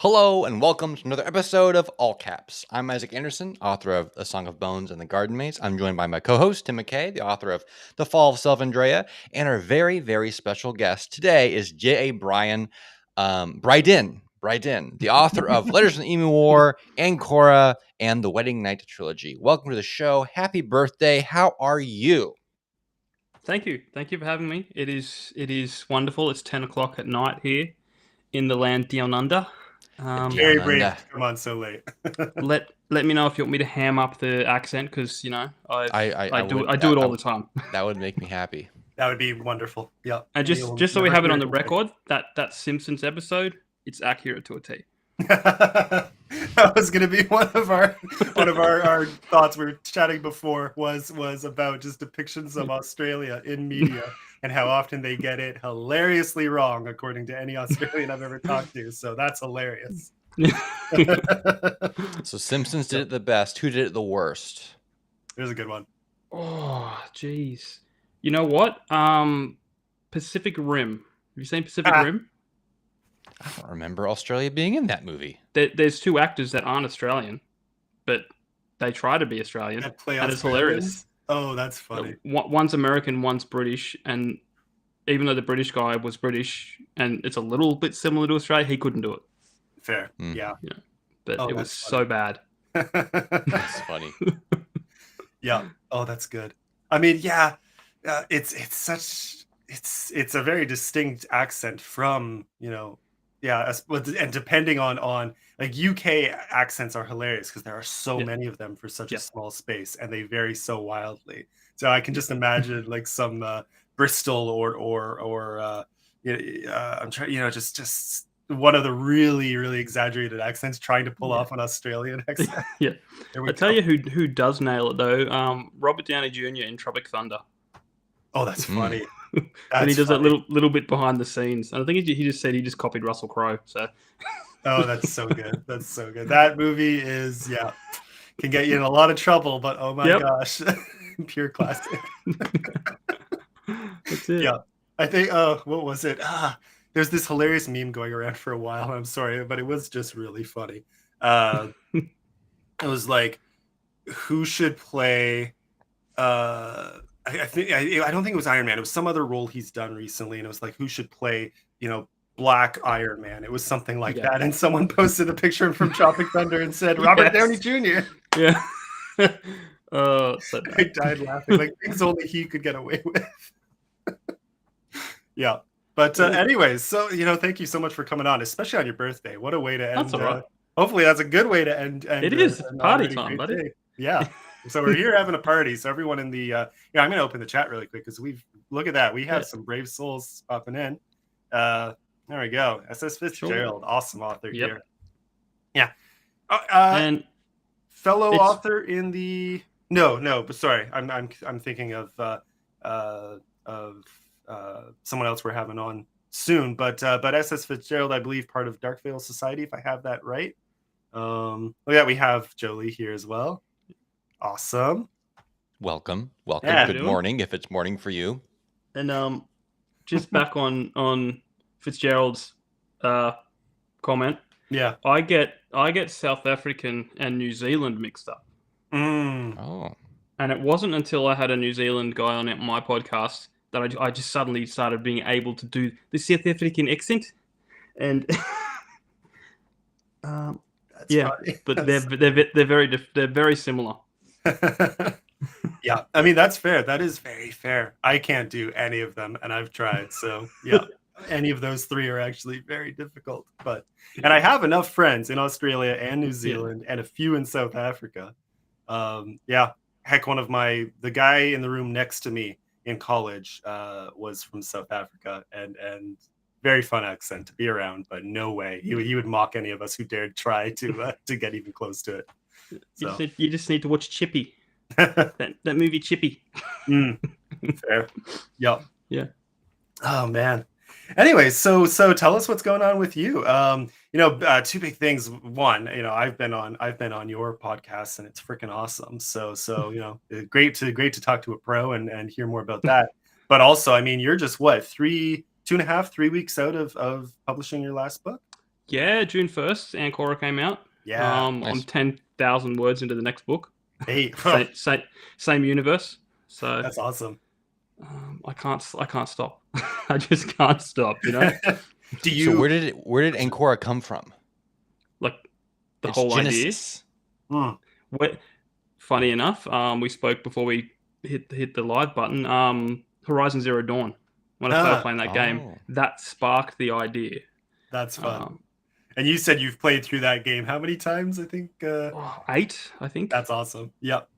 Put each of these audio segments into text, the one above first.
Hello and welcome to another episode of All Caps. I'm Isaac Anderson, author of A Song of Bones and the Garden Maze. I'm joined by my co-host, Tim McKay, the author of The Fall of Selvandrea, and our very, very special guest today is J.A. Bryden, the author of Letters from the Emu War, Ancora, and the Wedding Night trilogy. Welcome to the show. Happy birthday. How are you? Thank you for having me. It is wonderful. It's 10 o'clock at night here in the land down under. Very brave to come on so late. let me know if you want me to ham up the accent, because I do it all the time. That would make me happy. That would be wonderful. Yeah. And just so we have it on the record, that Simpsons episode, it's accurate to a T. That was going to be one of our thoughts. We were chatting before was about just depictions of Australia in media and how often they get it hilariously wrong, according to any Australian I've ever talked to. So that's hilarious. So Simpsons did it the best. Who did it the worst? There's a good one. Oh, jeez. You know what? Pacific Rim. Have you seen Pacific Rim? I don't remember Australia being in that movie. There's two actors that aren't Australian, but they try to be Australian, and it's hilarious. Oh, that's funny. One's American, one's British, and even though the British guy was British, and it's a little bit similar to Australia, he couldn't do it. Fair, yeah. But it was so bad. That's funny. Yeah. Oh, that's good. I mean, yeah, it's a very distinct accent from, and depending on like UK accents are hilarious because there are so many of them for such a small space, and they vary so wildly. So I can just imagine like some Bristol or I'm trying, just one of the really, really exaggerated accents trying to pull off an Australian accent. Yeah. I tell you who does nail it though, Robert Downey Jr. in Tropic Thunder. Oh, that's funny. And he does that little bit behind the scenes. And I think he just said he just copied Russell Crowe. So. Oh, that's so good. That's so good. That movie is, can get you in a lot of trouble, but oh my gosh, pure classic. That's it. Yeah. I think, what was it? There's this hilarious meme going around for a while. I'm sorry, but it was just really funny. It was like, who should play, I don't think it was Iron Man. It was some other role he's done recently, and it was like, who should play, Black Iron Man? It was something like that, and someone posted a picture from Tropic Thunder and said Robert Downey Jr. Yeah. I died laughing. Like things only he could get away with. Yeah, but anyways, so thank you so much for coming on, especially on your birthday. What a way to end. That's all right. Hopefully, that's a good way to end. It is party time, buddy. Day. Yeah. So we're here having a party. So everyone in the I'm going to open the chat really quick because look at that. We have some brave souls popping in. There we go. SS Fitzgerald, awesome author here. Yeah. And fellow author in the but sorry, I'm thinking of someone else we're having on soon. But SS Fitzgerald, I believe, part of Dark Veil Society, if I have that right. We have Jolie here as well. Awesome. Welcome. Good morning, if it's morning for you. And just back on Fitzgerald's comment. Yeah. I get South African and New Zealand mixed up. Oh. And it wasn't until I had a New Zealand guy on my podcast that I just suddenly started being able to do the South African accent. And funny. But they're very similar. Yeah, I mean that's fair. That is very fair. I can't do any of them, and I've tried. So yeah, any of those three are actually very difficult. And I have enough friends in Australia and New Zealand, and a few in South Africa. Heck, the guy in the room next to me in college was from South Africa, and very fun accent to be around. But no way he would mock any of us who dared try to get even close to it. So. You just need to watch Chippy. that movie Chippy. Fair. Yep. Yeah. Oh man. Anyway, so tell us what's going on with you. Two big things. One, I've been on your podcast and it's freaking awesome. So great to talk to a pro and hear more about that. But also, I mean, you're just 3 weeks out of publishing your last book? Yeah, June 1st, Ancora came out. Yeah. I'm Nice. 10,000 words into the next book. Hey, Same universe. So that's awesome. I can't stop. I just can't stop. You know, Do So you? where did Ancora come from? like the It's whole Genesis. Hmm. idea. Funny enough, we spoke before we hit the live button. Horizon Zero Dawn. When I started playing that game, Oh. that sparked the idea. That's fun. Um, And you said you've played through that game how many times? I think 8, I think. that's awesome. Yep.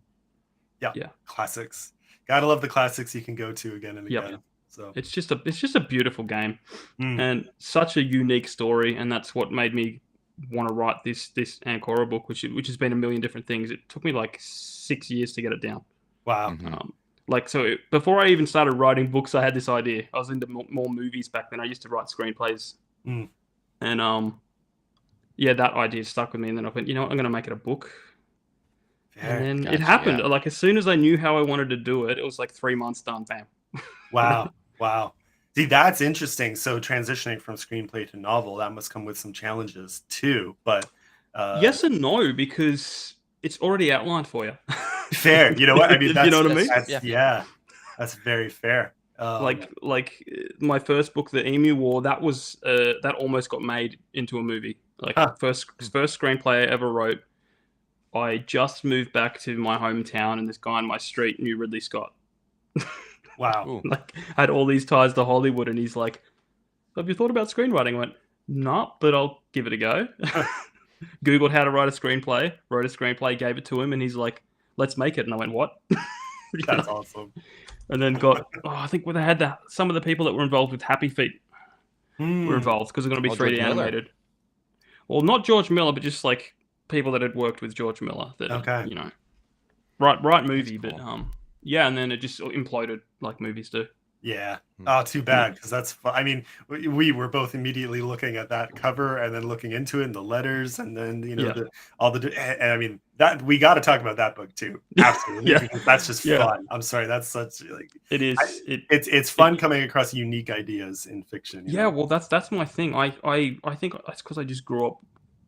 Yeah. Yeah. Classics. Gotta love the classics you can go to again and Yep. again. So It's just a beautiful game, Mm. and such a unique story, and that's what made me want to write this Ancora book, which has been a million different things. It took me like 6 years to get it down. wow. Mhm. Before I even started writing books, I had this idea. I was into more movies back then. I used to write screenplays, Mm. and yeah, that idea stuck with me. And then I went, you know what, I'm going to make it a book. Fair. And then Gotcha, it happened. yeah. Like as soon as I knew how I wanted to do it, it was like 3 months done. Bam. Wow. Wow. See, that's interesting. So transitioning from screenplay to novel, that must come with some challenges too. But Yes and no, because it's already outlined for you. fair. You know what? I mean, You know what I mean? yeah, that's very fair. Like my first book, The Emu War, that was that almost got made into a movie. Like Huh. first screenplay I ever wrote. I just moved back to my hometown, and this guy on my street knew Ridley Scott. wow. Ooh. Like had all these ties to Hollywood, and he's like, "Have you thought about screenwriting?" I went, "No, but I'll give it a go." Googled how to write a screenplay, wrote a screenplay, gave it to him, and he's like, "Let's make it." And I went, "What?" You That's know? awesome. And then I think they had some of the people that were involved with Happy Feet were involved because they're going to be 3D George Miller. animated. Well, not George Miller, but just like people that had worked with George Miller. That Okay. you know, right movie, That's but cool. yeah, and then it just imploded like movies do. Yeah. Hmm. Oh, too bad, because that's fun. I mean, we were both immediately looking at that cover and then looking into it and the letters and then Yeah. and I mean that we got to talk about that book too. Absolutely, Yeah. because that's just Yeah. fun. I'm sorry, that's such like It is. it's fun coming across unique ideas in fiction. you Yeah, know? well, that's my thing. I think that's because I just grew up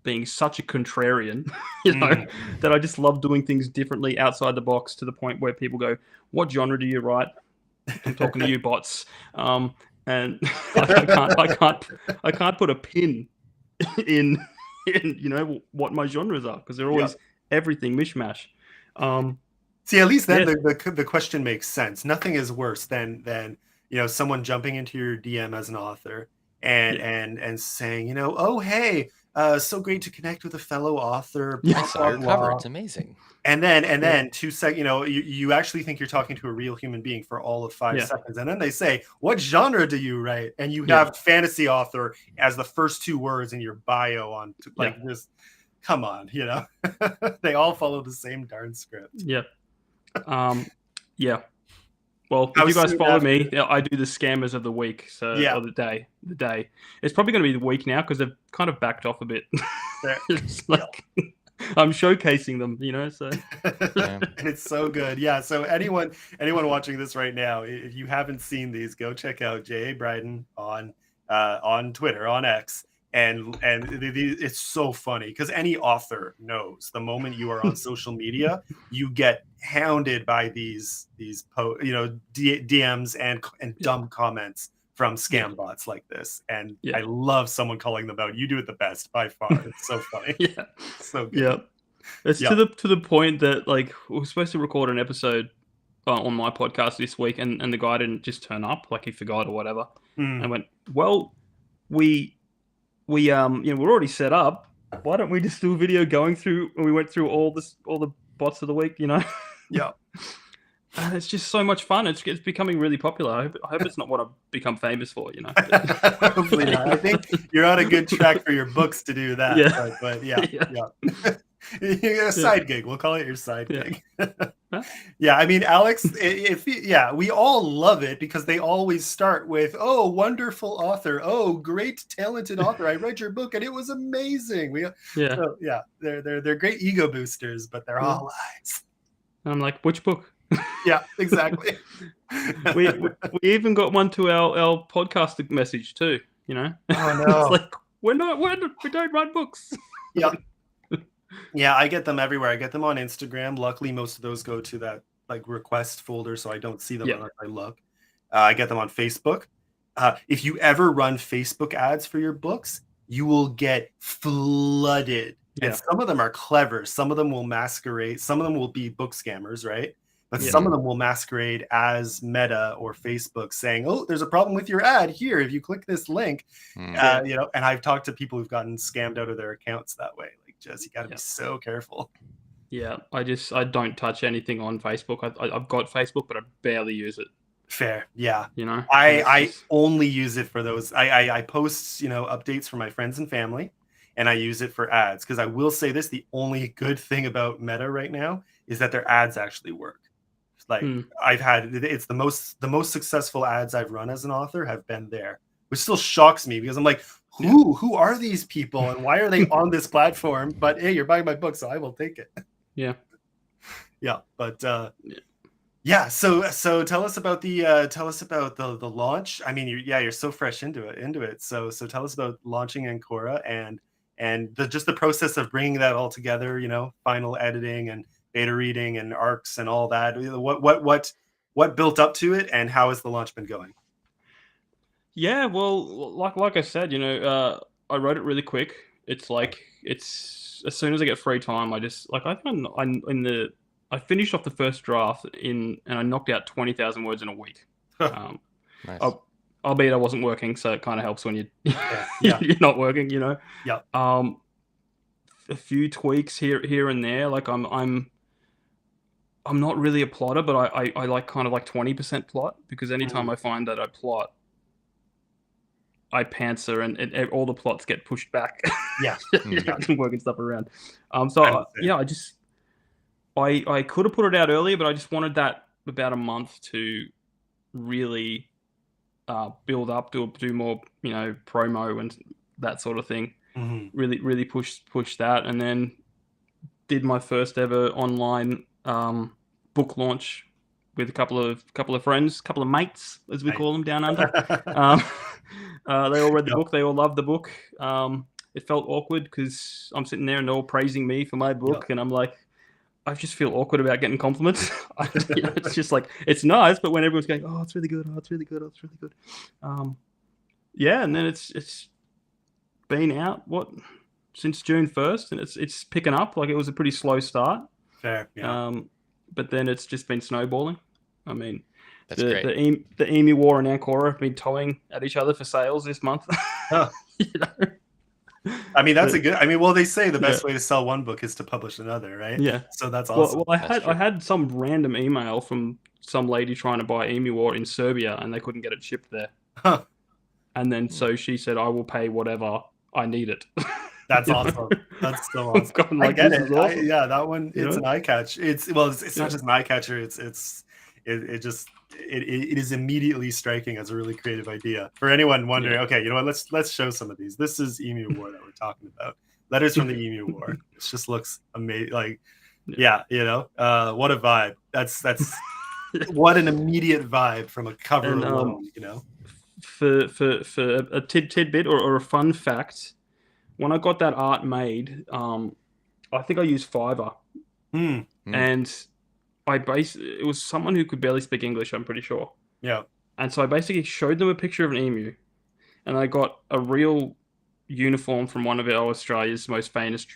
being such a contrarian, you know, that I just love doing things differently outside the box to the point where people go, "What genre do you write?" I'm talking to you, bots. And I can't put a pin in you know what my genres are because they're always everything mishmash. See, at least then Yeah. the question makes sense. Nothing is worse than someone jumping into your DM as an author and and saying, oh hey, so great to connect with a fellow author. Yeah. Blah, I saw blah, your cover. blah. It's amazing. And then 2 seconds, you actually think you're talking to a real human being for all of 5 Yeah. seconds, and then they say, "What genre do you write?" And you Yeah. have fantasy author as the first 2 words in your bio on like this. Come on, they all follow the same darn script. Yeah. Yeah. Well, How if you guys soon follow after- me, I do the scammers of the week. So Yeah. or the day. It's probably going to be the week now because they've kind of backed off a bit. Fair. It's like I'm showcasing them, So Yeah. And it's so good. Yeah. So anyone watching this right now, if you haven't seen these, go check out J.A. Bryden on Twitter, on X. And it's so funny because any author knows the moment you are on social media, you get hounded by these DMs and dumb comments from scam bots like this. And I love someone calling them out. You do it the best by far. It's so funny. yeah. So good. Yeah. It's Yeah. to the point that like we were supposed to record an episode on my podcast this week, and the guy didn't just turn up, like he forgot or whatever. Mm. I went, well, we're already set up. Why don't we just do a video going through? And we went through all the bots of the week, Yeah. And it's just so much fun. It's becoming really popular. I hope it's not what I've become famous for, Hopefully not. I think you're on a good track for your books to do that. Yeah. But yeah. You get a side gig. We'll call it your side gig. Yeah, I mean, Alex, we all love it because they always start with, "Oh, wonderful author! Oh, great talented author! I read your book and it was amazing." They're great ego boosters, but they're all lies. And I'm like, which book? Yeah, exactly. we even got one to our podcast message too. Oh no! It's like, we don't write books. Yeah. Yeah, I get them everywhere. I get them on Instagram. Luckily, most of those go to that like request folder, so I don't see them Yeah. unless I look. I get them on Facebook. If you ever run Facebook ads for your books, you will get flooded. And Yeah. some of them are clever. Some of them will masquerade. Some of them will be book scammers, right? But Yeah. some of them will masquerade as Meta or Facebook, saying, "Oh, there's a problem with your ad here. If you click this link, Hmm. you know." And I've talked to people who've gotten scammed out of their accounts that way. Like, just you got to be so careful. Yeah, I don't touch anything on Facebook. I've got Facebook, but I barely use it. Fair, yeah. You know, I only use it for those. I post, you know, updates for my friends and family, and I use it for ads because I will say this: the only good thing about Meta right now is that their ads actually work. Like I've had, it's the most successful ads I've run as an author have been there, which still shocks me because I'm like, who are these people and why are they on this platform? But hey, you're buying my book, so I will take it. Yeah. Yeah, but yeah. So tell us about the launch. I mean, you're so fresh into it. So tell us about launching Ancora and just the process of bringing that all together. You know, final editing and beta reading and arcs and all that. What built up to it, and how has the launch been going? Yeah, well, like I said, you know, I wrote it really quick. It's like it's as soon as I get free time, I just like I finished off the first draft and I knocked out 20,000 words in a week. Nice. Albeit I wasn't working, so it kind of helps when you Yeah. you're not working, you know. Yeah. A few tweaks here and there. Like I'm not really a plotter, but I like kind of like 20% plot because anytime I find that I plot, I pantser and all the plots get pushed back. Yeah. Working stuff around. So yeah, I could have put it out earlier, but I just wanted that about a month to really build up, do more, you know, promo and that sort of thing. Mm-hmm. Really push that, and then did my first ever online book launch with a couple of friends, couple of mates, as we call them down under. They all read the book. They all loved the book. It felt awkward because I'm sitting there and they're all praising me for my book, and I'm like, I just feel awkward about getting compliments. You know, it's just like, it's nice, but when everyone's going, "Oh, it's really good. Oh, it's really good. Oh, it's really good." Yeah, and then it's been out since June 1st, and it's picking up. Like, it was a pretty slow start. Fair, yeah. But then it's just been snowballing. I mean, That's great. The Emu War and Ancora have been towing at each other for sales this month. You know? I mean, that's a good. I mean, well, they say the best way to sell one book is to publish another, right? Yeah. So that's awesome. Well, I had some random email from some lady trying to buy Emu War in Serbia, and they couldn't get it shipped there. Huh. And then so she said, "I will pay whatever I need it." That's awesome. That's so awesome. Like, I get it. Awesome. Yeah, that one. It's an eye catch. It's not just an eye catcher. It is immediately striking as a really creative idea. For anyone wondering, okay, you know what? Let's show some of these. This is Emu War that we're talking about. Letters from the Emu War. It just looks amazing. Like, yeah, you know, what a vibe. That's what an immediate vibe from a cover alone. You know, for a tidbit or a fun fact. When I got that art made, I think I used Fiverr, and it was someone who could barely speak English, I'm pretty sure. Yeah. And so I basically showed them a picture of an emu, and I got a real uniform from one of Australia's most famous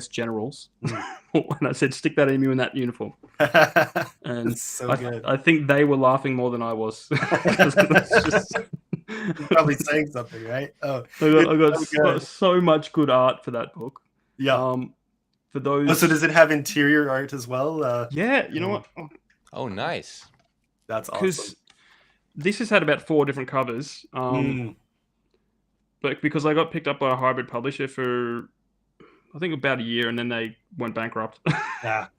generals. And I said, "Stick that emu in that uniform." And so good. I think they were laughing more than I was. Probably saying something, right? Oh, I got so much good art for that book. Yeah. For those. Oh, so does it have interior art as well? Yeah. You know what? Oh, nice. That's awesome. Because this has had about 4 different covers. But because I got picked up by a hybrid publisher for, I think, about a year, and then they went bankrupt. Yeah.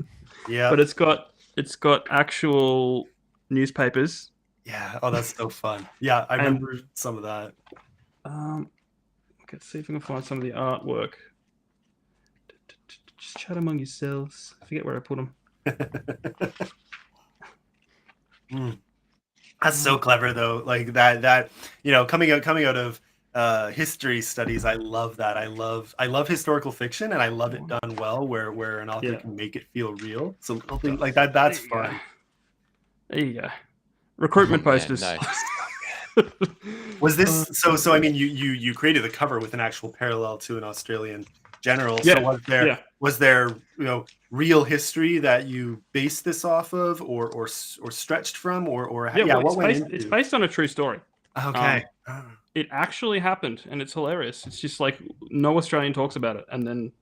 But it's got actual newspapers. Yeah. Oh, that's so fun. Yeah, I remember some of that. Let's see if I can find some of the artwork. Just chat among yourselves. I forget where I put them. That's so clever, though. Like that, you know, coming out of history studies, I love that. I love historical fiction, and I love it done well, where an author Yeah. can make it feel real. So little things like that, that's There you go. fun. There you go. Recruitment Oh, man, posters. nice. Was this so? I mean, you created the cover with an actual parallel to an Australian general. Yeah, So was there real history that you based this off of, or stretched from, or well, what went it's into? based on a true story. Okay. It actually happened, and it's hilarious. It's just like no Australian talks about it, and then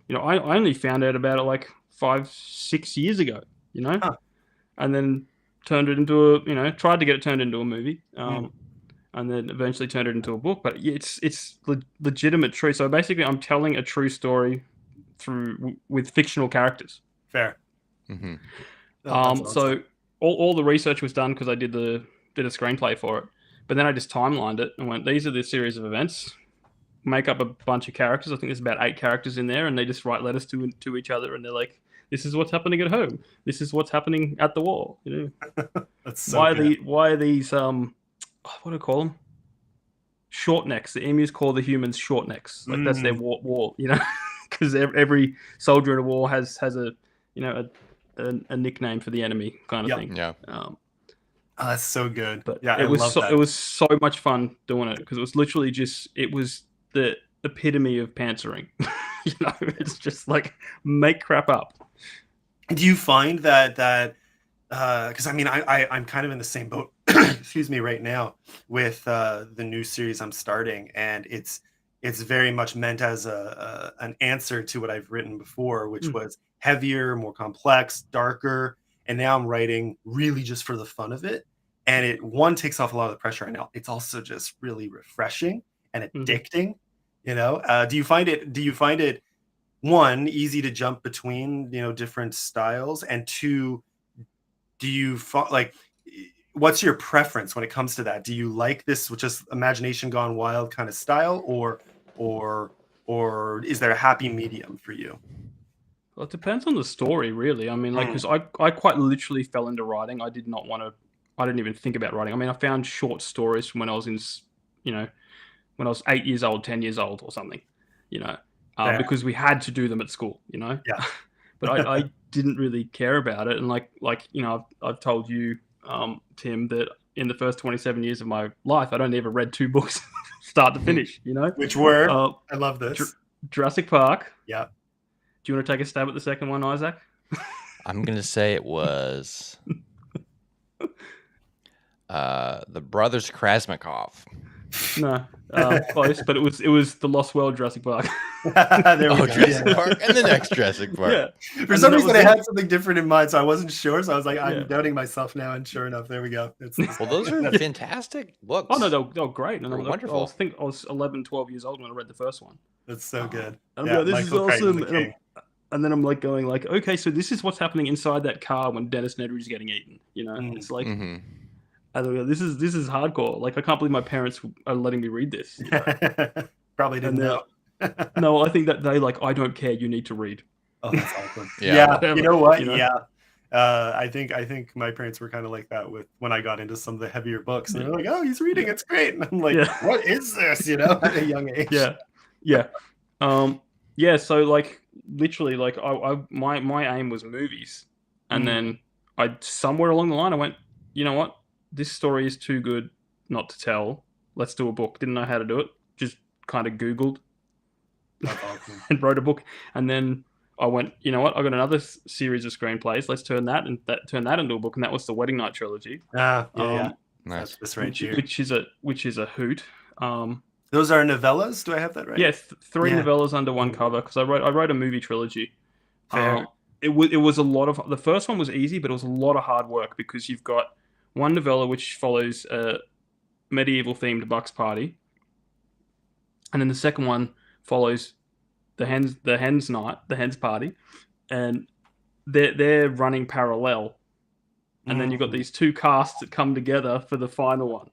I only found out about it like 5-6 years ago. And then turned it into tried to get it turned into a movie, and then eventually turned it into a book. But it's legitimate true. So basically, I'm telling a true story with fictional characters. Fair. Mm-hmm. So all the research was done because I did a screenplay for it. But then I just timelined it and went, these are the series of events. Make up a bunch of characters. I think there's about 8 characters in there, and they just write letters to each other, and they're like, "This is what's happening at home. This is what's happening at the war." That's so why good. are these what do I call them? Short necks. The emus call the humans short necks. Like that's their war. Because every soldier in a war has a a nickname for the enemy kind of thing. Yeah. Oh, that's so good. But yeah, it was so much fun doing it because it was literally it was the epitome of pantsering. It's just like make crap up. Do you find that because I mean I'm kind of in the same boat excuse me right now with the new series I'm starting, and it's very much meant as an answer to what I've written before, which was heavier, more complex, darker. And now I'm writing really just for the fun of it. And it takes off a lot of the pressure right now. It's also just really refreshing and addicting. Do you find it one, easy to jump between different styles, and two, do you what's your preference when it comes to that? Do you like this, which is imagination gone wild kind of style, or is there a happy medium for you? Well, it depends on the story, really. I mean, because I quite literally fell into writing. I didn't even think about writing. I mean, I found short stories from when I was when I was 8 years old, 10 years old or something, because we had to do them at school, Yeah. But I didn't really care about it. And I've told you, Tim, that in the first 27 years of my life, I'd only ever read 2 books start to finish, Which were, I love this. Jurassic Park. Yeah. Do you want to take a stab at the second one, Isaac? I'm going to say it was the Brothers Krasnikov. No, close, but it was the Lost World Jurassic Park. There we go. Jurassic Park and the next Jurassic Park. Yeah. For some reason, I had something different in mind, so I wasn't sure. So I was like, I'm doubting myself now, and sure enough, there we go. Well, those are fantastic books. Oh no, they were great. And wonderful. I was 11, 12 years old when I read the first one. That's so good. And I'm like, this is awesome. And then I'm like going like, okay, so this is what's happening inside that car when Dennis Nedry's getting eaten. It's like, I don't know, this is hardcore. Like, I can't believe my parents are letting me read this. Probably didn't know. No, I think that they I don't care. You need to read. Oh, that's awesome. Yeah. You know what? Yeah. I think my parents were kind of like that when I got into some of the heavier books. And they're like, "Oh, he's reading. It's great." And I'm like, "What is this?" At a young age. Yeah. So literally, my aim was movies, and then somewhere along the line I went, you know what? This story is too good not to tell. Let's do a book. Didn't know how to do it. Just kind of Googled and wrote a book. And then I went, you know what? I got another series of screenplays. Let's turn that into a book. And that was the Wedding Night trilogy. Yeah. Nice. That's right here. Which is a hoot. Those are novellas. Do I have that right? Yeah, 3 novellas under one cover, because I wrote a movie trilogy. Fair. It was a lot of, the first one was easy, but it was a lot of hard work because you've got one novella which follows a medieval themed Bucks party, and then the second one follows the hens party, and they're running parallel, and then you've got these 2 casts that come together for the final one.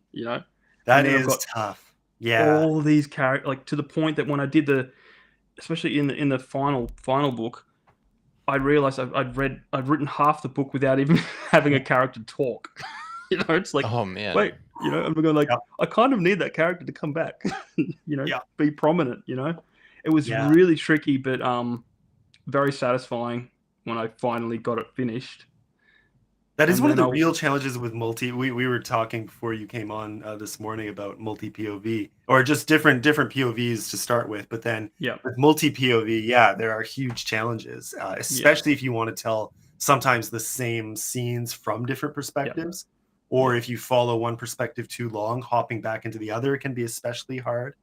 That is tough. Yeah, all these characters, to the point that when I did especially in the final book, I realized I'd written half the book without even having a character talk. It's like, oh man, wait, You know, I'm going like, Yeah. I kind of need that character to come back. You know, Yeah. be prominent. You know, it was Yeah. really tricky, but very satisfying when I finally got it finished. That is And one of then the real challenges with multi. We were talking before you came on this morning about multi POV or just different POVs to start with, but then yeah, with multi POV, yeah, there are huge challenges, especially if you want to tell sometimes the same scenes from different perspectives, or if you follow one perspective too long, hopping back into the other can be especially hard.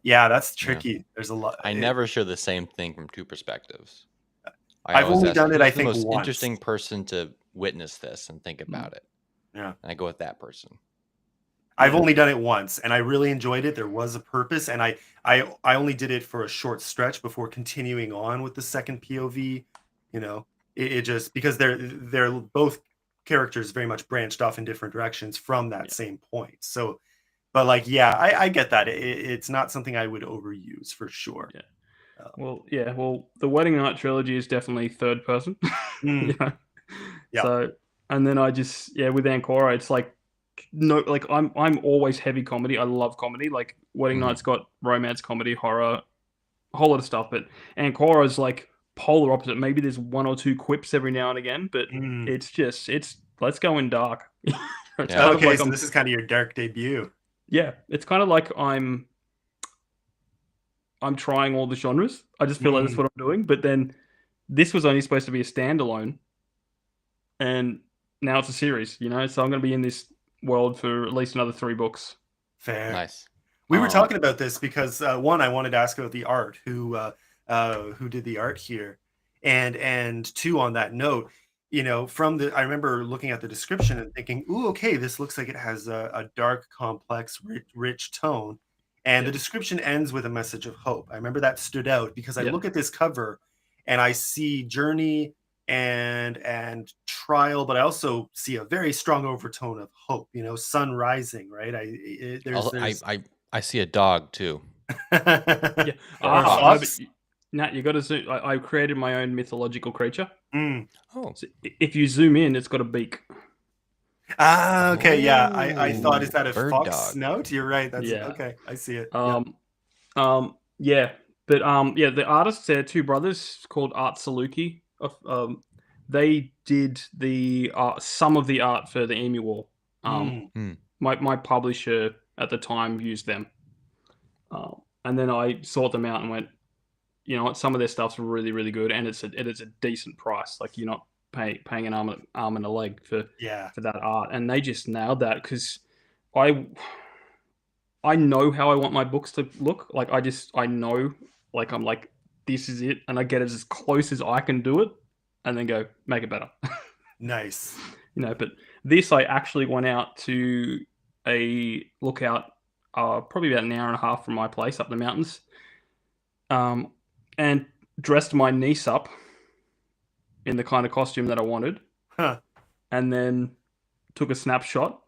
Yeah, that's tricky. There's a lot. I never show the same thing from two perspectives. I I've always only ask, done it, I who's the think, most once. interesting person to witness this and think about it? Yeah. And I go with that person. I've only done it once, and I really enjoyed it. There was a purpose, and I only did it for a short stretch before continuing on with the second POV. You know, it just because they're both characters very much branched off in different directions from that same point. So, but like, yeah, I get that. It's not something I would overuse for sure. Yeah. Well, the Wedding Night trilogy is definitely third person. You know? Yeah. So, and then I just with Ancora, it's like I'm always heavy comedy. I love comedy. Like Wedding Night's got romance, comedy, horror, a whole lot of stuff. But Ancora is like polar opposite. Maybe there's one or two quips every now and again, but it's let's go in dark. It's kind of like so this is kind of your dark debut. Yeah, it's kind of like I'm trying all the genres. I just feel like that's what I'm doing. But then this was only supposed to be a standalone, and now it's a series. You know, so I'm going to be in this world for at least another 3 books. Fair. Nice. We were talking about this because one, I wanted to ask about the art, who did the art here, and two, on that note, you know, I remember looking at the description and thinking, ooh, okay, this looks like it has a dark, complex, rich tone, and the description ends with a message of hope. I remember that stood out because I look at this cover and I see journey and trial, but I also see a very strong overtone of hope. You know, sun rising, right? I see a dog too. Yeah. Or a No, fox? Nat, you got to zoom. I created my own mythological creature. Oh. So if you zoom in, it's got a beak. Ah, okay, yeah. I thought, is that a bird fox dog. snout? You're right. That's okay. I see it. Yeah. But the artists, they're 2 brothers called Art Saluki. They did the some of the art for the Emu War. My publisher at the time used them, and then I sought them out and went, you know what, some of their stuff's really, really good, and it's a decent price. Like you're not paying an arm and a leg for that art, and they just nailed that because I know how I want my books to look. Like I know, like I'm like, this is it, and I get it as close as I can do it, and then go make it better. Nice. You know, but this I actually went out to a lookout, probably about an hour and a half from my place up the mountains, and dressed my niece up in the kind of costume that I wanted, and then took a snapshot.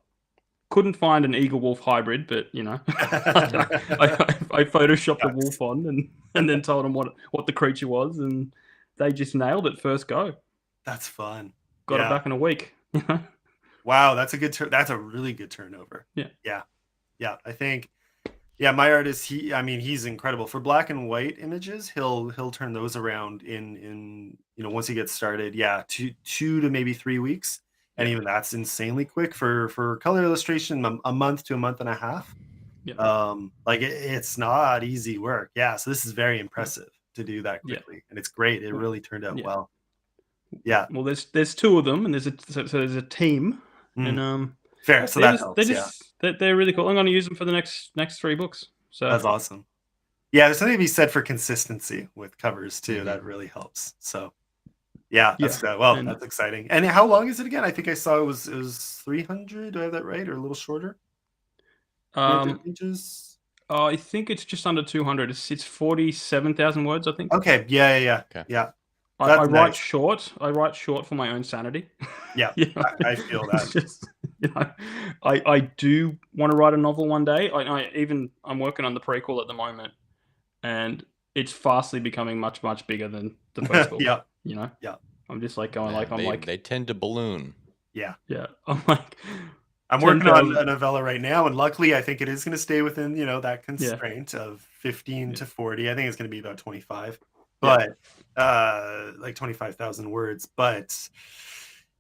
Couldn't find an eagle wolf hybrid, but you know, I photoshopped a wolf on and then told them what the creature was, and they just nailed it first go. That's fun. Got it back in a week. Wow, that's that's a really good turnover. Yeah. I think, my artist, he's incredible for black and white images. He'll turn those around in once he gets started. Yeah, 2 to maybe 3 weeks. And even that's insanely quick for color illustration, a month to a month and a half. Like it's not easy work. Yeah, so this is very impressive to do that quickly, and it's great. It really turned out well. Yeah. Well, there's 2 of them, and there's a team, and fair. So that helps. They're really cool. I'm going to use them for the next 3 books. So that's awesome. Yeah, there's something to be said for consistency with covers too. That really helps. So. Yeah, that's that's exciting. And how long is it again? I think I saw it was 300. Do I have that right, or a little shorter? Pages? I think it's just under 200. It's 47,000 words, I think. Okay. Yeah. Okay. Yeah. I write short. I write short for my own sanity. Yeah, I feel that. Just, I do want to write a novel one day. I'm working on the prequel at the moment, and it's fastly becoming much, much bigger than the first book. You know? Yeah. I'm just like going they tend to balloon. Yeah. Yeah. I'm like, I'm working on 10,000. a novella right now, and luckily, I think it is going to stay within that Yeah. constraint of 15 to 40. I think it's going to be about 25, Yeah. but like 25,000 words. But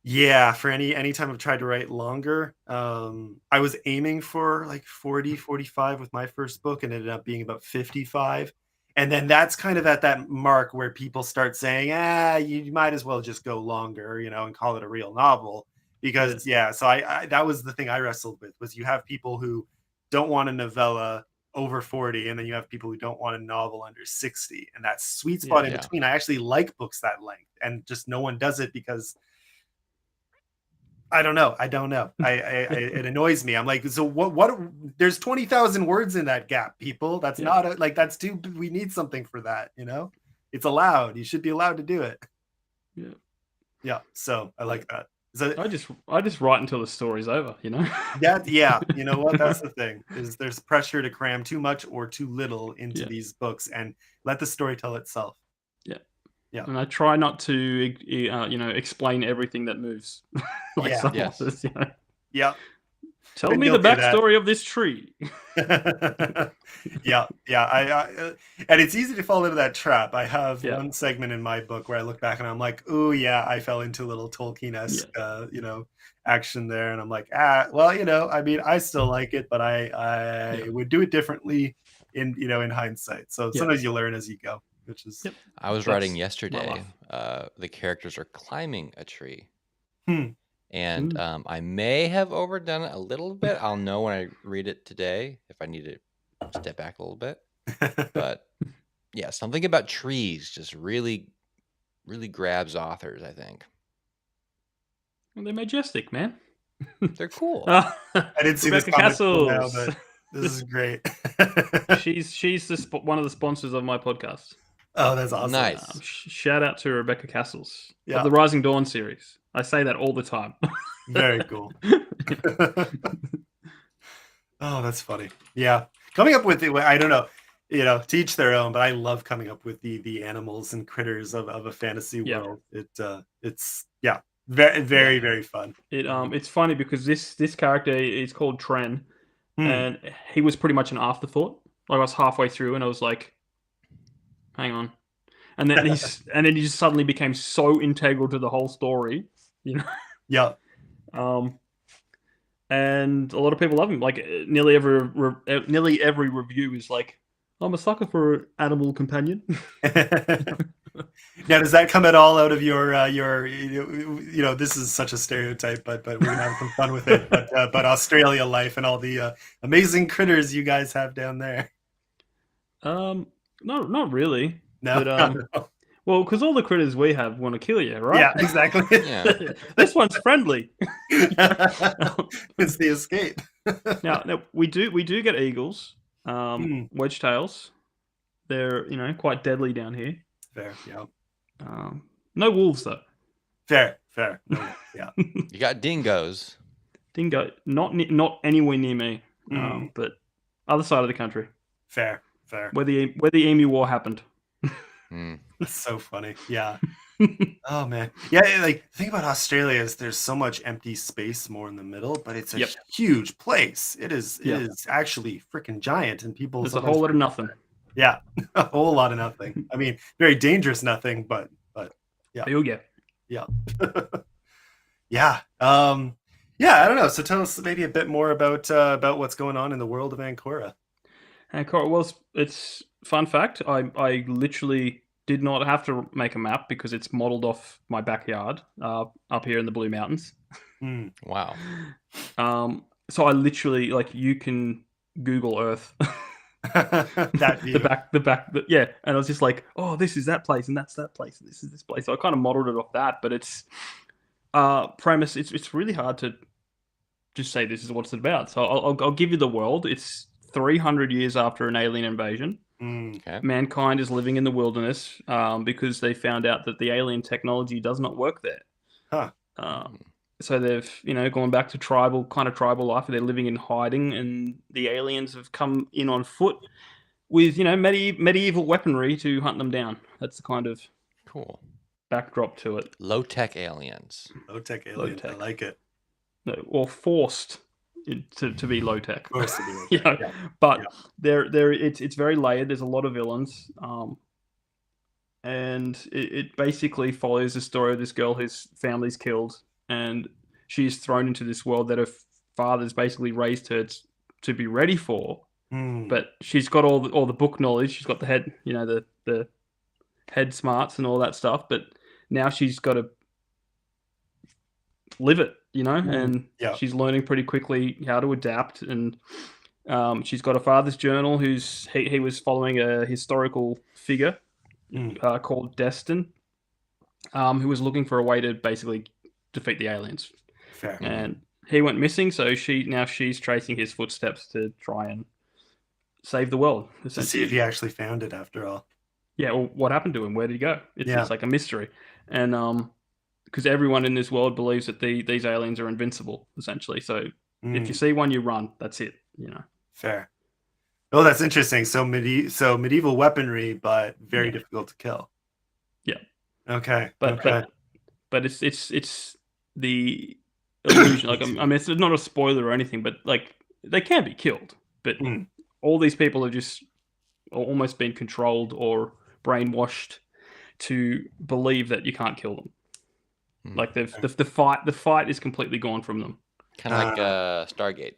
yeah, for any time I've tried to write longer, I was aiming for like 40, 45 with my first book, and ended up being about 55. And then that's kind of at that mark where people start saying, you might as well just go longer, and call it a real novel. Because so I that was the thing I wrestled with, was you have people who don't want a novella over 40, and then you have people who don't want a novel under 60, and that sweet spot in Yeah. between. I actually like books that length, and just no one does it because I don't know. It annoys me. I'm like, so what there's 20,000 words in that gap, people. That's not like, that's too, we need something for that, It's allowed. You should be allowed to do it. Yeah. Yeah. So I like that. I just write until the story's over, Yeah. You know what? That's the thing, is there's pressure to cram too much or too little into these books, and let the story tell itself. Yeah. And I try not to, explain everything that moves. Like some authors, Yeah. Tell me the backstory of this tree. Yeah. I and it's easy to fall into that trap. I have one segment in my book where I look back and I'm like, oh yeah, I fell into a little Tolkien-esque, action there, and I'm like, well, I mean, I still like it, but I would do it differently in hindsight. So sometimes you learn as you go, which is. I was writing yesterday. The characters are climbing a tree. And I may have overdone it a little bit. I'll know when I read it today if I need to step back a little bit. But yeah, something about trees just really, really grabs authors, I think. Well, they're majestic, man. They're cool. I didn't see Rebecca this comment now, Castles. but this is great. She's one of the sponsors of my podcast. Oh, that's awesome. Nice. Shout out to Rebecca Castles of the Rising Dawn series. I say that all the time. Very cool. Oh, that's funny. Yeah. Coming up with I don't know, to each their own, but I love coming up with the animals and critters of a fantasy world. It's very, very, very fun. It's funny because this character is called Tren, and he was pretty much an afterthought. Like, I was halfway through and I was like, hang on. And then he just suddenly became so integral to the whole story, Yeah. And a lot of people love him. Like, nearly every review is like, I'm a sucker for an animal companion. Now, does that come at all out of your this is such a stereotype, but we're gonna have some fun with it. But Australia life and all the amazing critters you guys have down there. Not really. No. But, well, because all the critters we have want to kill you, right? Yeah, exactly. This one's friendly. It's the escape. Now we do get eagles, wedge tails. They're quite deadly down here. Fair, yeah. No wolves though. Fair. No, yeah. You got dingoes. Dingo, not anywhere near me, but other side of the country. Fair. Where the Emu War happened. That's so funny. Yeah. Oh man. Yeah, like, the thing about Australia is there's so much empty space more in the middle, but it's a huge place. It is actually freaking giant, and people. There's a whole lot of nothing. Yeah, a whole lot of nothing. I mean, very dangerous nothing, but yeah. You'll get. Yeah. Yeah. Yeah. I don't know. So tell us maybe a bit more about what's going on in the world of Ancora. Ancora. Well, it's fun fact. I literally did not have to make a map because it's modeled off my backyard up here in the Blue Mountains. Wow. So I literally, like, you can Google Earth. That view. the back, yeah. And I was just like, oh, this is that place, and that's that place, and this is this place. So I kind of modeled it off that, but it's premise. It's really hard to just say this is what it's about. So I'll give you the world. It's 300 years after an alien invasion. Okay. Mankind is living in the wilderness because they found out that the alien technology does not work there. So they've, gone back to tribal life. They're living in hiding, and the aliens have come in on foot with, medieval weaponry to hunt them down. That's the kind of cool backdrop to it. Low-tech aliens. Low-tech aliens. I like it. No, or forced to be low tech. Supposed to be low You tech, know, yeah. but Yeah. it's very layered. There's a lot of villains, and it basically follows the story of this girl whose family's killed, and she's thrown into this world that her father's basically raised her to be ready for. Hmm. But she's got all the book knowledge. She's got the head, the head smarts and all that stuff. But now she's got to live it, and Yeah. she's learning pretty quickly how to adapt. And she's got a father's journal he was following a historical figure called Destin, who was looking for a way to basically defeat the aliens. Fair. And he went missing, so she's tracing his footsteps to try and save the world. To see if he actually found it after all. Yeah, well, what happened to him? Where did he go? It's Yeah. like a mystery. And because everyone in this world believes that these aliens are invincible, essentially. So if you see one, you run. That's it. Fair. Oh, that's interesting. So medieval weaponry, but very difficult to kill. Yeah. Okay. But okay. but it's the illusion. Like, I mean, it's not a spoiler or anything, but like they can be killed. But all these people have just almost been controlled or brainwashed to believe that you can't kill them. Like the fight is completely gone from them. Kind of like Stargate.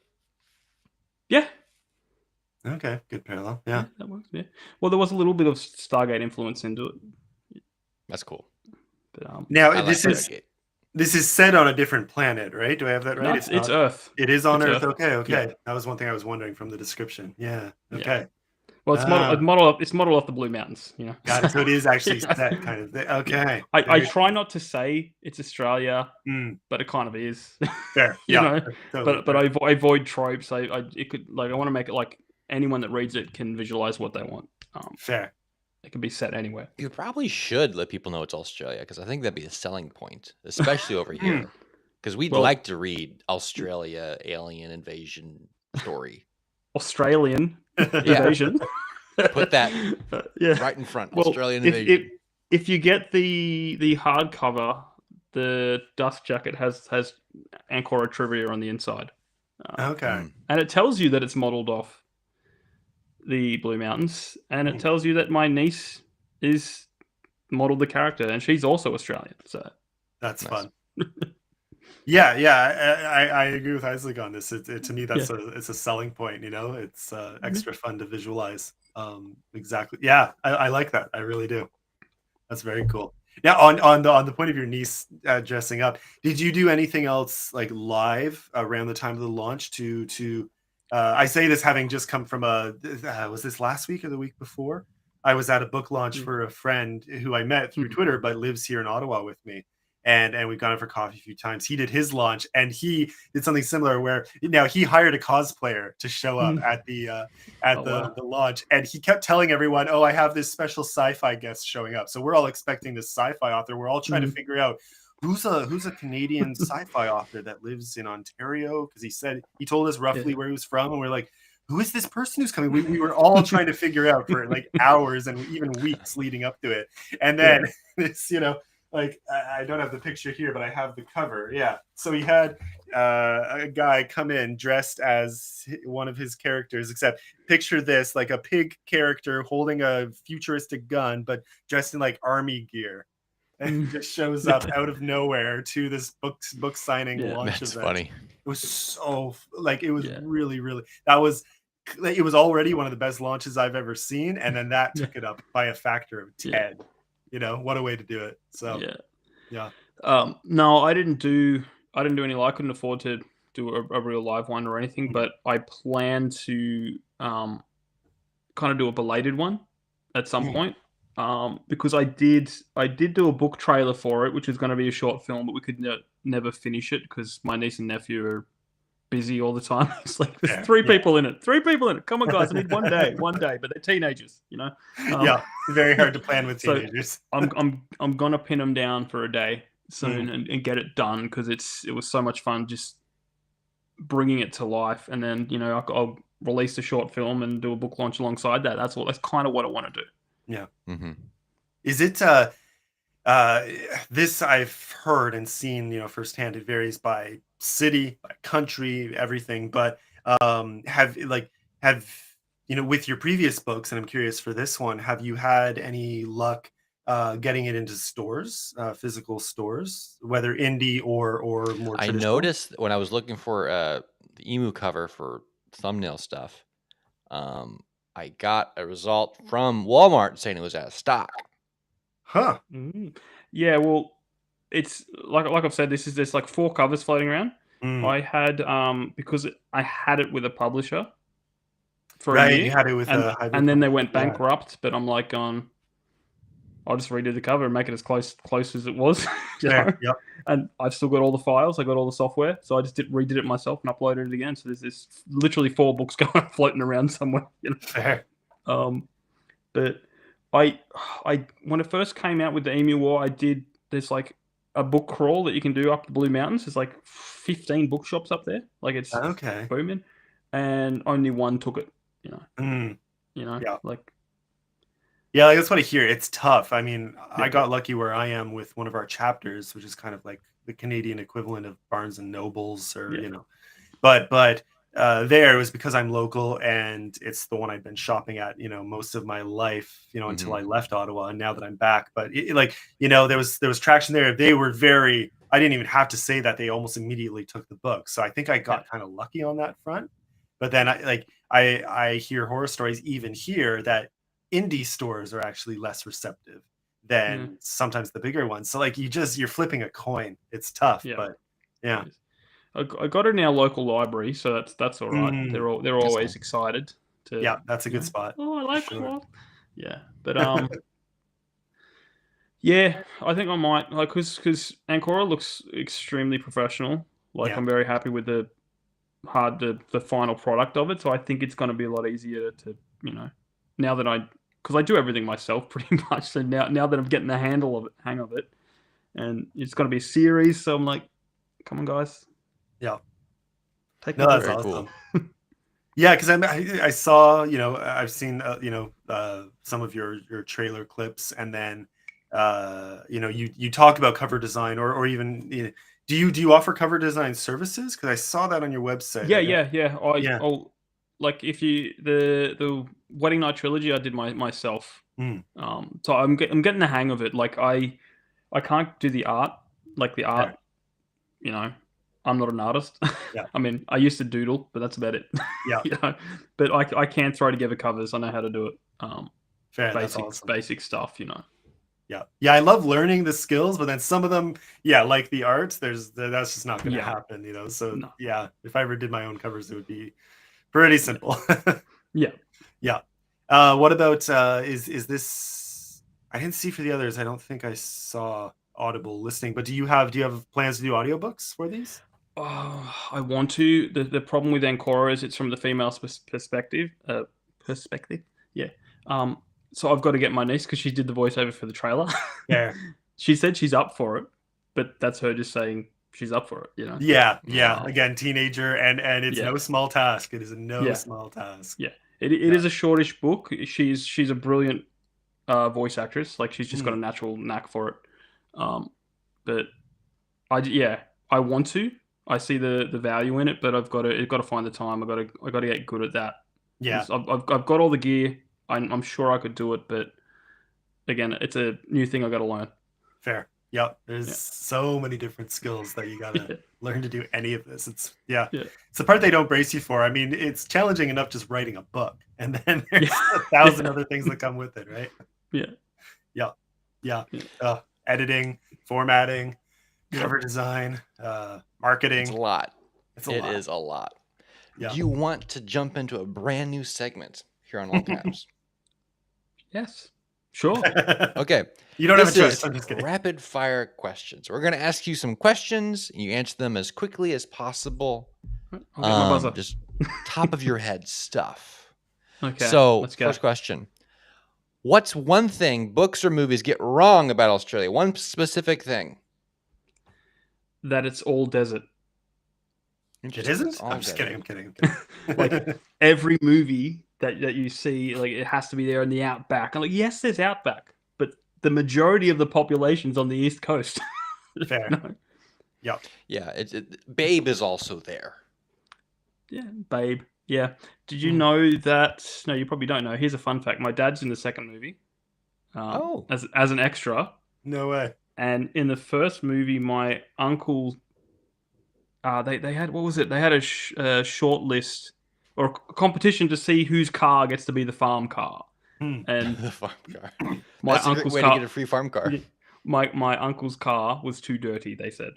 Yeah. Okay, good parallel. Yeah, that works. Yeah. Well, there was a little bit of Stargate influence into it. That's cool. But now this is set on a different planet, right? Do I have that right? No, it's Earth. It is on Earth. Earth. Okay. Yeah. That was one thing I was wondering from the description. Yeah. Okay. Yeah. Well, it's modeled off the Blue Mountains. Got it. So it is actually set kind of. Okay. I try not to say it's Australia, but it kind of is. Fair. Totally but I avoid tropes. I want to make it like anyone that reads it can visualize what they want. Fair. It can be set anywhere. You probably should let people know it's Australia, because I think that'd be a selling point, especially over here. Because we'd like to read Australia alien invasion story. Australian invasion. Put that right in front. Australian invasion. If you get the hardcover, the dust jacket has Ancora trivia on the inside. Okay. And it tells you that it's modeled off the Blue Mountains, and it tells you that my niece is modeled the character, and she's also Australian. So that's fun. I agree with Isaac on this. To me, that's it's a selling point. It's extra fun to visualize. Exactly. Yeah, I like that. I really do. That's very cool. Now, on the point of your niece dressing up, did you do anything else like live around the time of the launch to I say this having just come from was this last week or the week before? I was at a book launch for a friend who I met through Twitter, but lives here in Ottawa with me. And we've gone out for coffee a few times. He did his launch, and he did something similar where now he hired a cosplayer to show up at the launch, and he kept telling everyone, "Oh, I have this special sci-fi guest showing up." So we're all expecting this sci-fi author. We're all trying to figure out who's a Canadian sci-fi author that lives in Ontario, because he told us roughly where he was from, and we're like, who is this person who's coming? We were all trying to figure out for like hours and even weeks leading up to it, and then this like I don't have the picture here, but I have the cover. Yeah. So he had a guy come in dressed as one of his characters, except picture this, like a pig character holding a futuristic gun, but dressed in like army gear. And he just shows up out of nowhere to this book signing launch event. That's funny. It was so it was really, really, it was already one of the best launches I've ever seen. And then that took it up by a factor of 10. What a way to do it. So no, I didn't do any. I couldn't afford to do a real live one or anything, but I plan to kind of do a belated one at some point, because I did do a book trailer for it, which was going to be a short film, but we could never finish it because my niece and nephew are busy all the time. It's like there's three people in it. Come on, guys, I need one day, but they're teenagers, very hard to plan with teenagers. So I'm gonna pin them down for a day soon and get it done, because it was so much fun just bringing it to life, and then I'll release the short film and do a book launch alongside that. That's kind of what I want to do. Yeah. Is it this I've heard and seen firsthand? It varies by city, by country, everything. But have with your previous books, and I'm curious for this one, have you had any luck getting it into stores, physical stores, whether indie or more I traditional? noticed when I was looking for the emu cover for thumbnail stuff, I got a result from Walmart saying it was out of stock. Huh. Yeah, well, it's like I've said, there's like 4 covers floating around. Mm. I had because I had it with a publisher for a Right, you year, had it with and a hybrid then they publisher, went yeah. bankrupt. But I'm like, I'll just redo the cover and make it as close as it was, you know. Fair, yep. And I've still got all the files. I got all the software, so I just redid it myself and uploaded it again. So there's this literally 4 books going floating around somewhere, you know. Fair. But I when it first came out with the Emu War, there's like a book crawl that you can do up the Blue Mountains. There's like 15 bookshops up there. Like it's Okay. booming, and only one took it. You know. Mm. You know. Yeah. Like. Yeah, like, that's what I hear. It's tough. I mean, Yeah. I got lucky where I am with one of our chapters, which is kind of like the Canadian equivalent of Barnes and Nobles, or Yeah. But there it was because I'm local, and it's the one I've been shopping at, most of my life, until I left Ottawa, and now that I'm back. But there was traction there. They were very. I didn't even have to say that. They almost immediately took the book, so I think I got kind of lucky on that front. But then I hear horror stories even here that indie stores are actually less receptive than sometimes the bigger ones. So like you're flipping a coin. It's tough, but yeah. I got it in our local library, so that's all right. They're always excited to. Yeah, that's a good spot. Oh, I like horror. Yeah, but yeah, I think I might because Ancora looks extremely professional. Like I'm very happy with the final product of it. So I think it's going to be a lot easier to now that because I do everything myself pretty much. So now that I'm getting the hang of it, and it's going to be a series. So I'm like, come on, guys. Yeah. No, that's awesome. Cool. Yeah, because I saw, I've seen, some of your trailer clips, and then, you talk about cover design, or even, do you offer cover design services? Because I saw that on your website. Yeah. I'll like if you the Wedding Night trilogy I did myself. So I'm getting the hang of it. Like I can't do the art, art. I'm not an artist. Yeah. I mean, I used to doodle, but that's about it. Yeah. But I can throw together covers. I know how to do it. Fair. That's awesome. Basic stuff. Yeah. I love learning the skills, but then some of them, like the art, that's just not going to happen. So yeah, if I ever did my own covers, it would be pretty simple. Yeah. What about is this? I didn't see for the others. I don't think I saw Audible listing, but do you have plans to do audiobooks for these? I want to. The problem with Ancora is it's from the female perspective. Yeah. So I've got to get my niece, because she did the voiceover for the trailer. Yeah. She said she's up for it, but that's her just saying she's up for it. Yeah. Again, teenager, and it's no small task. It is no small task. Yeah. It is a shortish book. She's a brilliant voice actress. Like she's just got a natural knack for it. But I want to. I see the value in it, but I've got to find the time. I got to get good at that. Yeah. I've got all the gear. I'm sure I could do it, but again, it's a new thing I got to learn. Fair. Yep. There's so many different skills that you got to learn to do any of this. It's the part they don't brace you for. I mean, it's challenging enough just writing a book, and then there's 1,000 other things that come with it, right? Yeah. Editing, formatting, cover design, marketing. It's a lot. It is a lot. Yeah. Do you want to jump into a brand new segment here on All Caps? Yes. Sure. Okay. You don't have a choice. I'm just kidding. Rapid fire questions. We're going to ask you some questions, and you answer them as quickly as possible. I'll get my buzzer. Just top of your head stuff. Okay. So, let's go. First question. What's one thing books or movies get wrong about Australia? One specific thing. That it's all desert. It isn't? I'm just kidding. I'm kidding. Like every movie that you see, like it has to be there in the outback. I'm like, yes, there's outback, but the majority of the population's on the east coast. Fair. No. Yep. Yeah, Babe is also there. Yeah, Babe. Yeah. Did you Mm. know that? No, you probably don't know. Here's a fun fact. My dad's in the second movie Oh. as an extra. No way. And in the first movie, my uncle, they had, what was it? They had a short list or a competition to see whose car gets to be the farm car. Hmm. And The farm car. my That's a great uncle's way car, to get a free farm car. my uncle's car was too dirty. They said,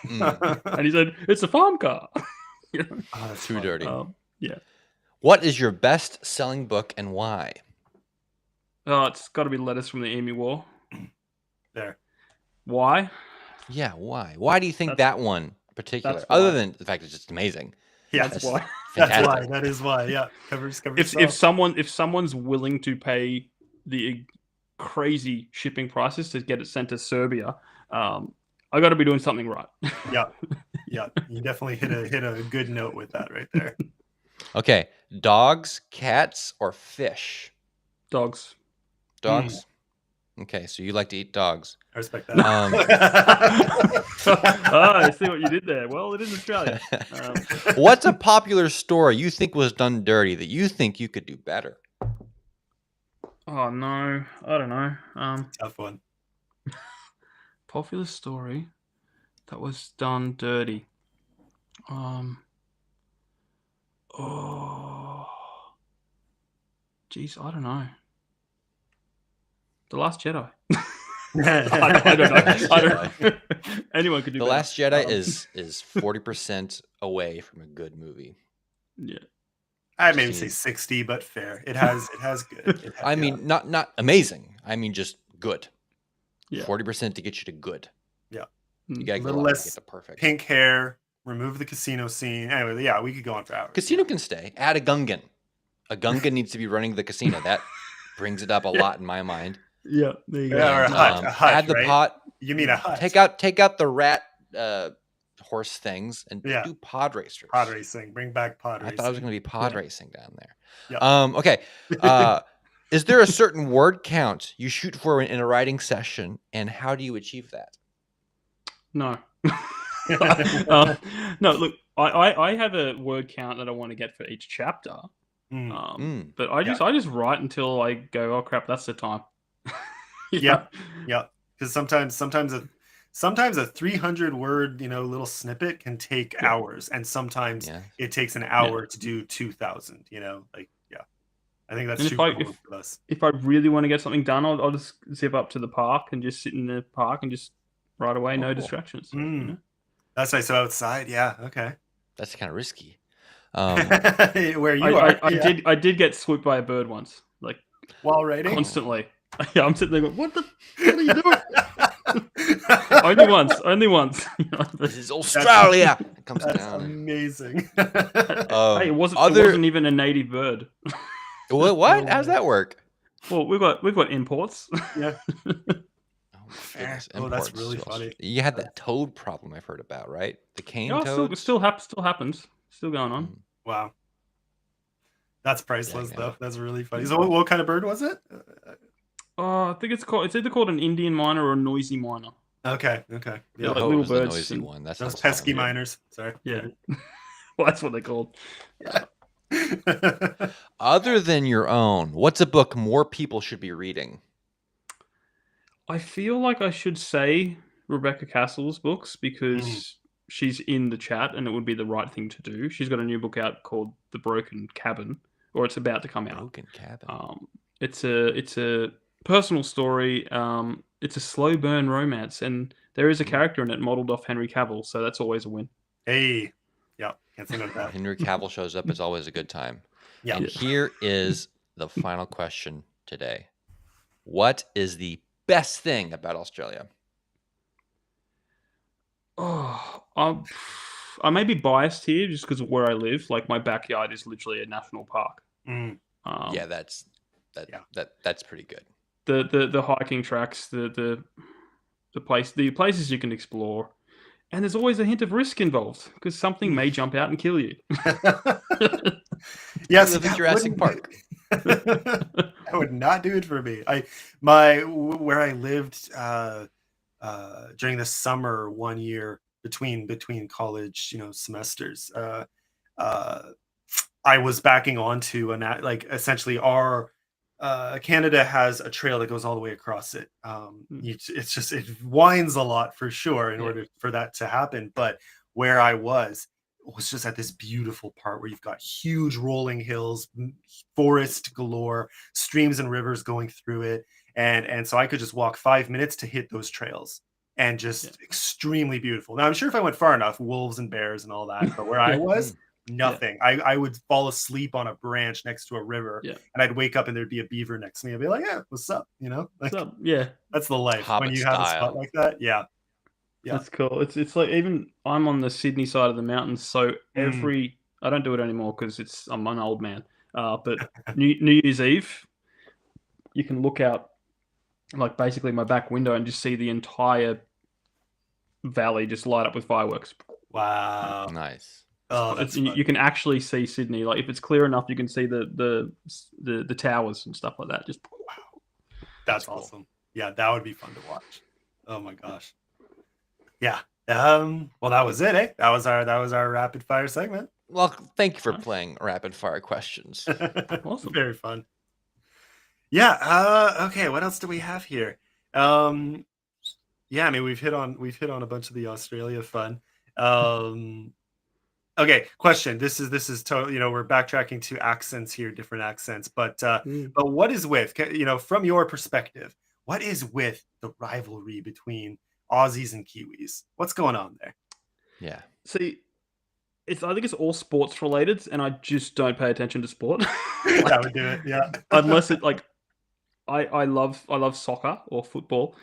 Mm, and he said it's a farm car. You know? Oh, that's too funny. dirty. Yeah. What is your best-selling book and why? Oh, it's got to be Letters from the Emu War. There. Why? Yeah, why? Why do you think that one in particular? that's Other why. than the fact it's just amazing. Yeah. That's That's why. That's fantastic. why. That is why. Yeah. Covers If yourself. someone's willing to pay the crazy shipping prices to get it sent to Serbia, I got to be doing something right. Yeah. Yeah. You definitely hit a good note with that right there. Okay, dogs, cats, or fish? Dogs. Dogs? Okay, so you like to eat dogs. I respect that. I see what you did there. Well, it is Australia. What's a popular story you think was done dirty that you think you could do better? Oh no, I don't know. Tough one. Popular story that was done dirty. Oh, geez, I don't know. The Last Jedi. I don't know. Last I don't know. Anyone could do The better. Last Jedi is 40% away from a good movie. Yeah. I'd maybe say 60, but fair. It has good. I mean, not amazing. I mean, just good. Yeah. 40% to get you to good. Yeah. You gotta A go little out less to get the perfect. pink hair, remove the casino scene. Anyway, yeah, we could go on for hours. Casino can stay. Add a Gungan. A Gungan needs to be running the casino. That brings it up a lot in my mind. Yeah, there you go. Yeah, or a hut, Add the right? pot. You mean a hut. Take out the rat horse things and do pod racers. Pod racing. Bring back pod racing. I thought it was going to be pod racing down there. Yeah. Okay. Is there a certain word count you shoot for in a writing session, and how do you achieve that? No. No, look, I have a word count that I want to get for each chapter. But I just write until I go, oh crap, that's the time. Yeah. Because sometimes a 300 word little snippet can take hours, and sometimes it takes an hour to do 2,000. I think that's too cool for us. If I really want to get something done, I'll just zip up to the park and just sit in the park and just write away, no distractions. That's nice. So outside, yeah, okay. That's kind of risky. Where you are, I did get swooped by a bird once, like while writing, constantly. Yeah, I'm sitting there going, what are you doing? Only once. This is Australia. It comes That's down. Amazing. Hey, it wasn't even a native bird. What? How's that work? Well, we've got imports. Yeah. Goodness, that's really funny. You had that toad problem I've heard about, right? The cane toad. Still happens. Still going on. Wow. That's priceless, though. That's really funny. So, what kind of bird was it? I think it's either called an Indian miner or a noisy miner. Okay. Yeah, like little birds. birds. The noisy one. That's those pesky fun. miners. Sorry. Yeah. Well, that's what they're called. Other than your own, what's a book more people should be reading? I feel like I should say Rebecca Castle's books because she's in the chat and it would be the right thing to do. She's got a new book out called The Broken Cabin, or it's about to come out. Broken Cabin. It's a personal story. It's a slow burn romance, and there is a character in it modeled off Henry Cavill, so that's always a win. Hey, yeah, can't say no to that. Henry Cavill shows up. It's always a good time. Yeah. And here is the final question today. What is the best thing about Australia? Oh, I may be biased here just because of where I live. Like my backyard is literally a national park. Yeah, that's pretty good. The hiking tracks, the places you can explore, and there's always a hint of risk involved because something may jump out and kill you. Yes, live in Jurassic Park. That would not do it for me. Where I lived during the summer one year, between college, semesters. I was backing onto essentially our Canada has a trail that goes all the way across it. It winds a lot for sure in order for that to happen. But where I was just at this beautiful part where you've got huge rolling hills, forest galore, streams and rivers going through it. And so I could just walk 5 minutes to hit those trails, and just extremely beautiful. Now I'm sure if I went far enough, wolves and bears and all that, but where I was, nothing. I would fall asleep on a branch next to a river, and I'd wake up and there'd be a beaver next to me. I'd be like, "Yeah, what's up?" What's up? Yeah, that's the life Hobbit when you have a style. spot like that. Yeah. That's cool. It's like, even I'm on the Sydney side of the mountains, so I don't do it anymore because I'm an old man. But New Year's Eve, you can look out like basically my back window and just see the entire valley just light up with fireworks. Wow. Nice. Oh, you can actually see Sydney. Like, if it's clear enough, you can see the towers and stuff like that. Just wow. That's awesome. Cool. Yeah, that would be fun to watch. Oh my gosh. Yeah. Well, that was it, eh? That was our rapid fire segment. Well, thank you for playing rapid fire questions. Awesome. Very fun. Yeah. Okay. What else do we have here? Yeah. I mean, we've hit on a bunch of the Australia fun. Okay. Question. This is totally. We're backtracking to accents here, different accents. But what is with from your perspective? What is with the rivalry between Aussies and Kiwis? What's going on there? Yeah. See, I think it's all sports related, and I just don't pay attention to sport. That would do it. Yeah. Unless it I love soccer or football,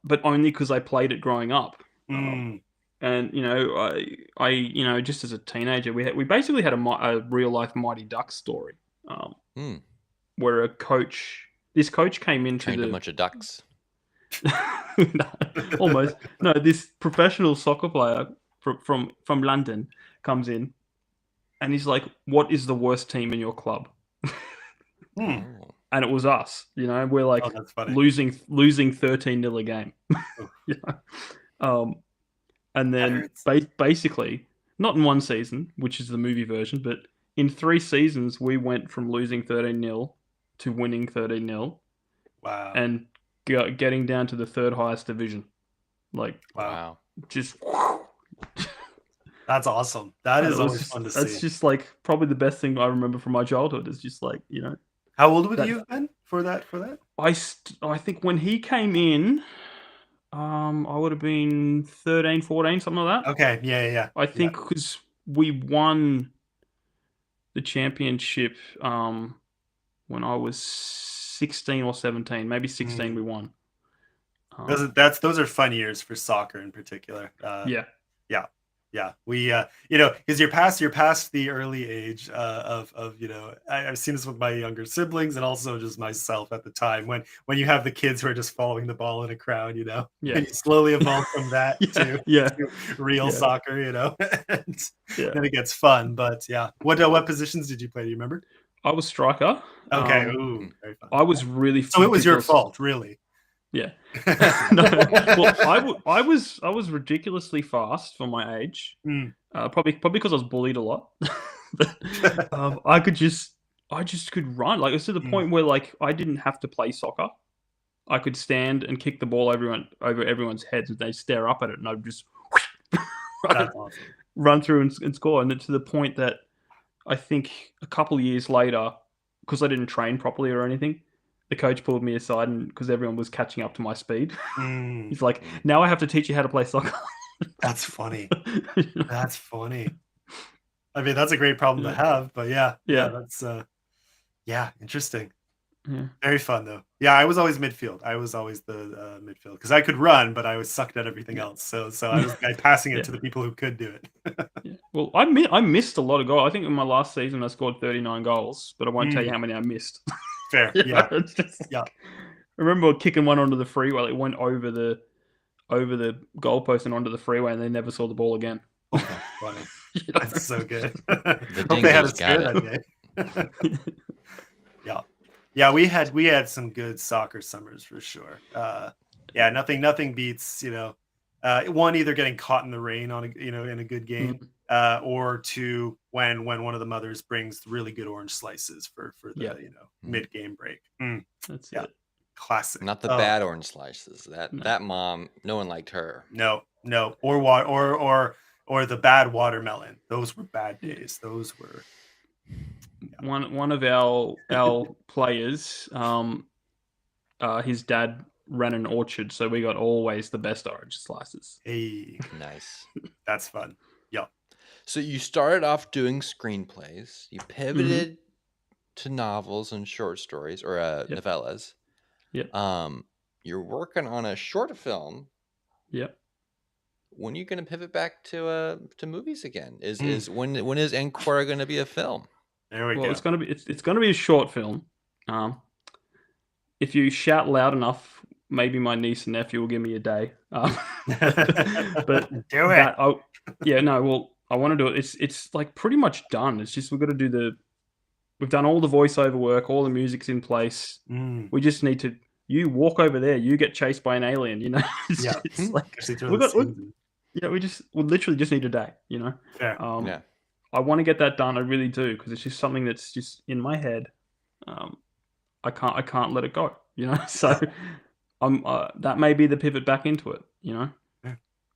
but only because I played it growing up. And I just as a teenager, we basically had a real life Mighty Ducks story, where this coach came into trained a bunch of ducks. Almost. No, this professional soccer player from London comes in, and he's like, "What is the worst team in your club?" And it was us. We're like losing 13-0 a game. And then basically, not in one season, which is the movie version, but in 3 seasons, we went from losing 13-0 to winning 13-0. Wow. And getting down to the 3rd highest division. Like, wow. Just that's awesome. That is always fun to see. That's just like probably the best thing I remember from my childhood. Is just like, How old would you have been for that? I think when he came in, I would have been 13, 14, something like that. Okay, yeah. I think because we won the championship when I was 16 or 17, maybe 16 we won. Those are fun years for soccer in particular. Yeah. We because you're past the early age of I've seen this with my younger siblings and also just myself at the time when you have the kids who are just following the ball in a crowd, and you slowly evolve from that to real soccer, and then it gets fun. But what positions did you play? Do you remember? I was striker. Okay. Ooh, very fun. I was really so it was your fault, really. Yeah. No, well, I was ridiculously fast for my age. Probably because I was bullied a lot. But, I just could run. Like, it's to the point where like I didn't have to play soccer. I could stand and kick the ball over everyone's heads, and they stare up at it, and I'd just run through and score. And to the point that I think a couple of years later, because I didn't train properly or anything, the coach pulled me aside, and because everyone was catching up to my speed, he's like, "Now I have to teach you how to play soccer." That's funny. That's funny. I mean, that's a great problem to have, but that's interesting. Yeah. Very fun though. Yeah, I was always midfield. I was always the midfield because I could run, but I was sucked at everything else. So I was passing it to the people who could do it. Well, I missed a lot of goals. I think in my last season I scored 39 goals, but I won't tell you how many I missed. Fair. Yeah. I remember kicking one onto the freeway. It went over the goalpost and onto the freeway, and they never saw the ball again. Oh, funny. That's so good. Hope they had a spirit that day. Yeah, we had some good soccer summers for sure. Nothing beats one, either getting caught in the rain on in a good game, Mm. or two, when one of the mothers brings really good orange slices for the Yeah. mid game break. That's Yeah. it. Classic. Not the Oh, bad orange slices. No. That mom, no one liked her. no, or the bad watermelon. Those were bad days. Those were One of our players, his dad ran an orchard, so we got always the best orange slices. hey, Nice. that's fun. Yeah. So you started off doing screenplays. You pivoted to novels and short stories or Yep. novellas. Yep. You're working on a short film. Yep. When are you going to pivot back to movies again? When is Encore going to be a film? There we Well, go. it's gonna be a short film. If you shout loud enough, maybe my niece and nephew will give me a day. But Do it. Well, I want to do it. It's like pretty much done. It's just we've got to do we've done all the voiceover work, all the music's in place. We just need to. You walk over there, you get chased by an alien. You know, Yeah. it's like Actually throw we the got. scenes in. We literally just need a day. You know. Fair. Yeah. I want to get that done. I really do because it's just something that's just in my head. I can't let it go. You know, so that may be the pivot back into it. You know.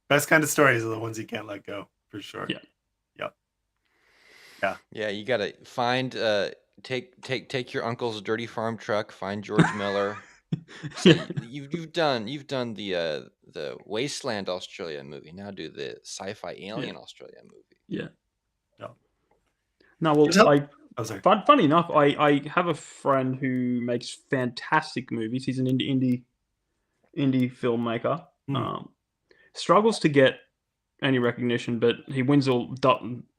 Best kind of stories are the ones you can't let go, for sure. Yeah. Yeah, you got to find take your uncle's dirty farm truck, find George Miller. So Yeah. you've done the Wasteland Australia movie. Now do the sci-fi alien Australia movie. Yeah. No. No, well, Oh, sorry. funny enough, I have a friend who makes fantastic movies. He's an indie filmmaker. Struggles to get any recognition, but he wins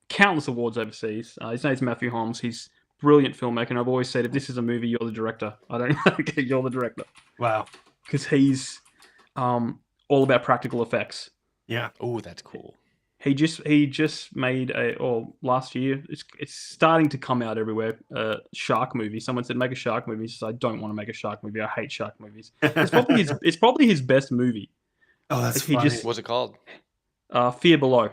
countless awards overseas. His name's Matthew Holmes. He's a brilliant filmmaker. And I've always said, if this is a movie, you're the director. I don't know, you're the director. Wow. Because he's all about practical effects. Yeah. Oh, that's cool. He just made last year. It's starting to come out everywhere. Shark movie. Someone said make a shark movie. He says, I don't want to make a shark movie. I hate shark movies. It's probably his best movie. Oh, that's funny. What's it called? Fear Below.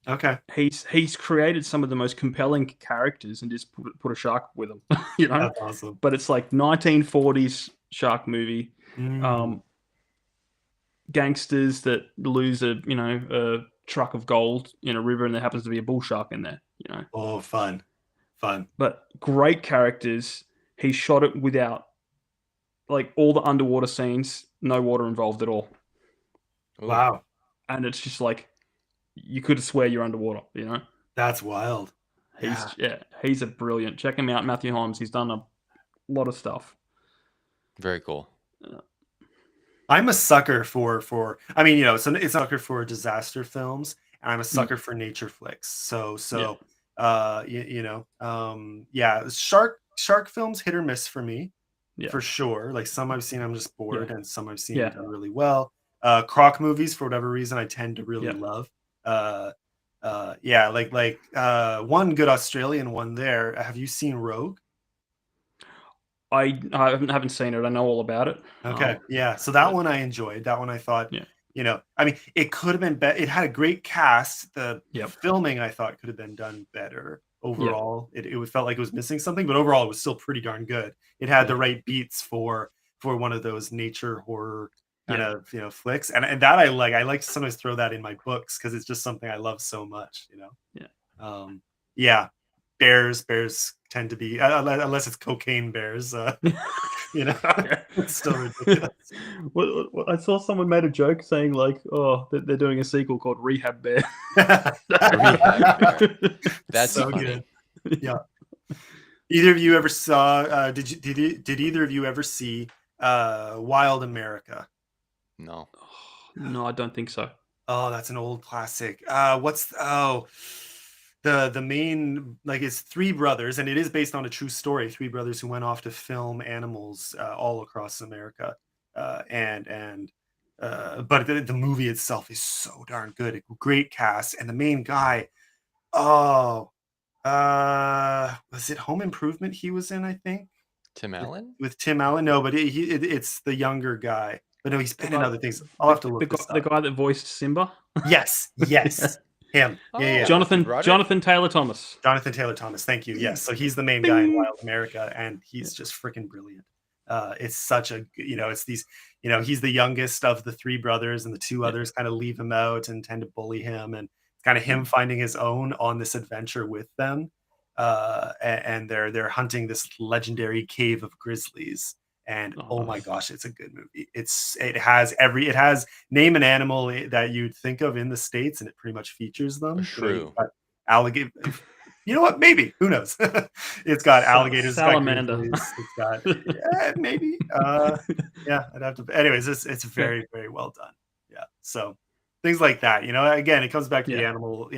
Okay. He's created some of the most compelling characters and just put a shark with them. You know, That's awesome. but it's like 1940s shark movie. Gangsters that lose a truck of gold in a river, and there happens to be a bull shark in there. You know. Oh, fun. But great characters. He shot it without like all the underwater scenes, no water involved at all. Ooh. Wow. And it's just like you could swear you're underwater. You know. That's wild. He's a brilliant. Check him out, Matthew Holmes. He's done a lot of stuff. Very cool. I'm a sucker for I mean, it's a sucker for disaster films, and I'm a sucker for nature flicks. So shark films hit or miss for me, for sure. Like some I've seen I'm just bored, and some I've seen done really well. Croc movies, for whatever reason, I tend to really love. One good Australian one there. Have you seen Rogue? I haven't seen it. I know all about it. Okay. So that one I enjoyed. That one I thought, I mean, it could have been better. It had a great cast. The filming I thought could have been done better overall. It felt like it was missing something, but overall it was still pretty darn good. It had the right beats for one of those nature horror kind of flicks. And that I like. I like to sometimes throw that in my books because it's just something I love so much, Bears tend to be, unless it's cocaine bears, it's still ridiculous. Well, I saw someone made a joke saying like, "Oh, they're doing a sequel called Rehab Bear." That's so funny. Good. Yeah. Either of you ever saw? Did either of you ever see Wild America? No. No, I don't think so. Oh, that's an old classic. The main, like, it's three brothers, and it is based on a true story. Three brothers who went off to film animals all across America, but the movie itself is so darn good. A great cast, and the main guy, was it Home Improvement he was in? I think Tim Allen. with Tim Allen. No, but it's the younger guy. But no, he's been in guy- other things. I'll have to look this the up. guy that voiced Simba. Yes, him. Oh, Yeah. Matthew Broderick? Jonathan Taylor Thomas. Jonathan Taylor Thomas. Thank you. Yes, so he's the main guy in Wild America, and he's just freaking brilliant. It's such a, it's these, he's the youngest of the three brothers, and the two others kind of leave him out and tend to bully him, and it's kind of him finding his own on this adventure with them. And they're hunting this legendary cave of grizzlies. And oh my gosh, it's a good movie. It has name an animal that you'd think of in the States, and it pretty much features them. True. Alligator. You know what? Maybe. Who knows? It's got alligators. Salamander. It's got maybe. Yeah, I'd have to. Anyways, it's very, very well done. Yeah. So things like that. Again, it comes back to the animal.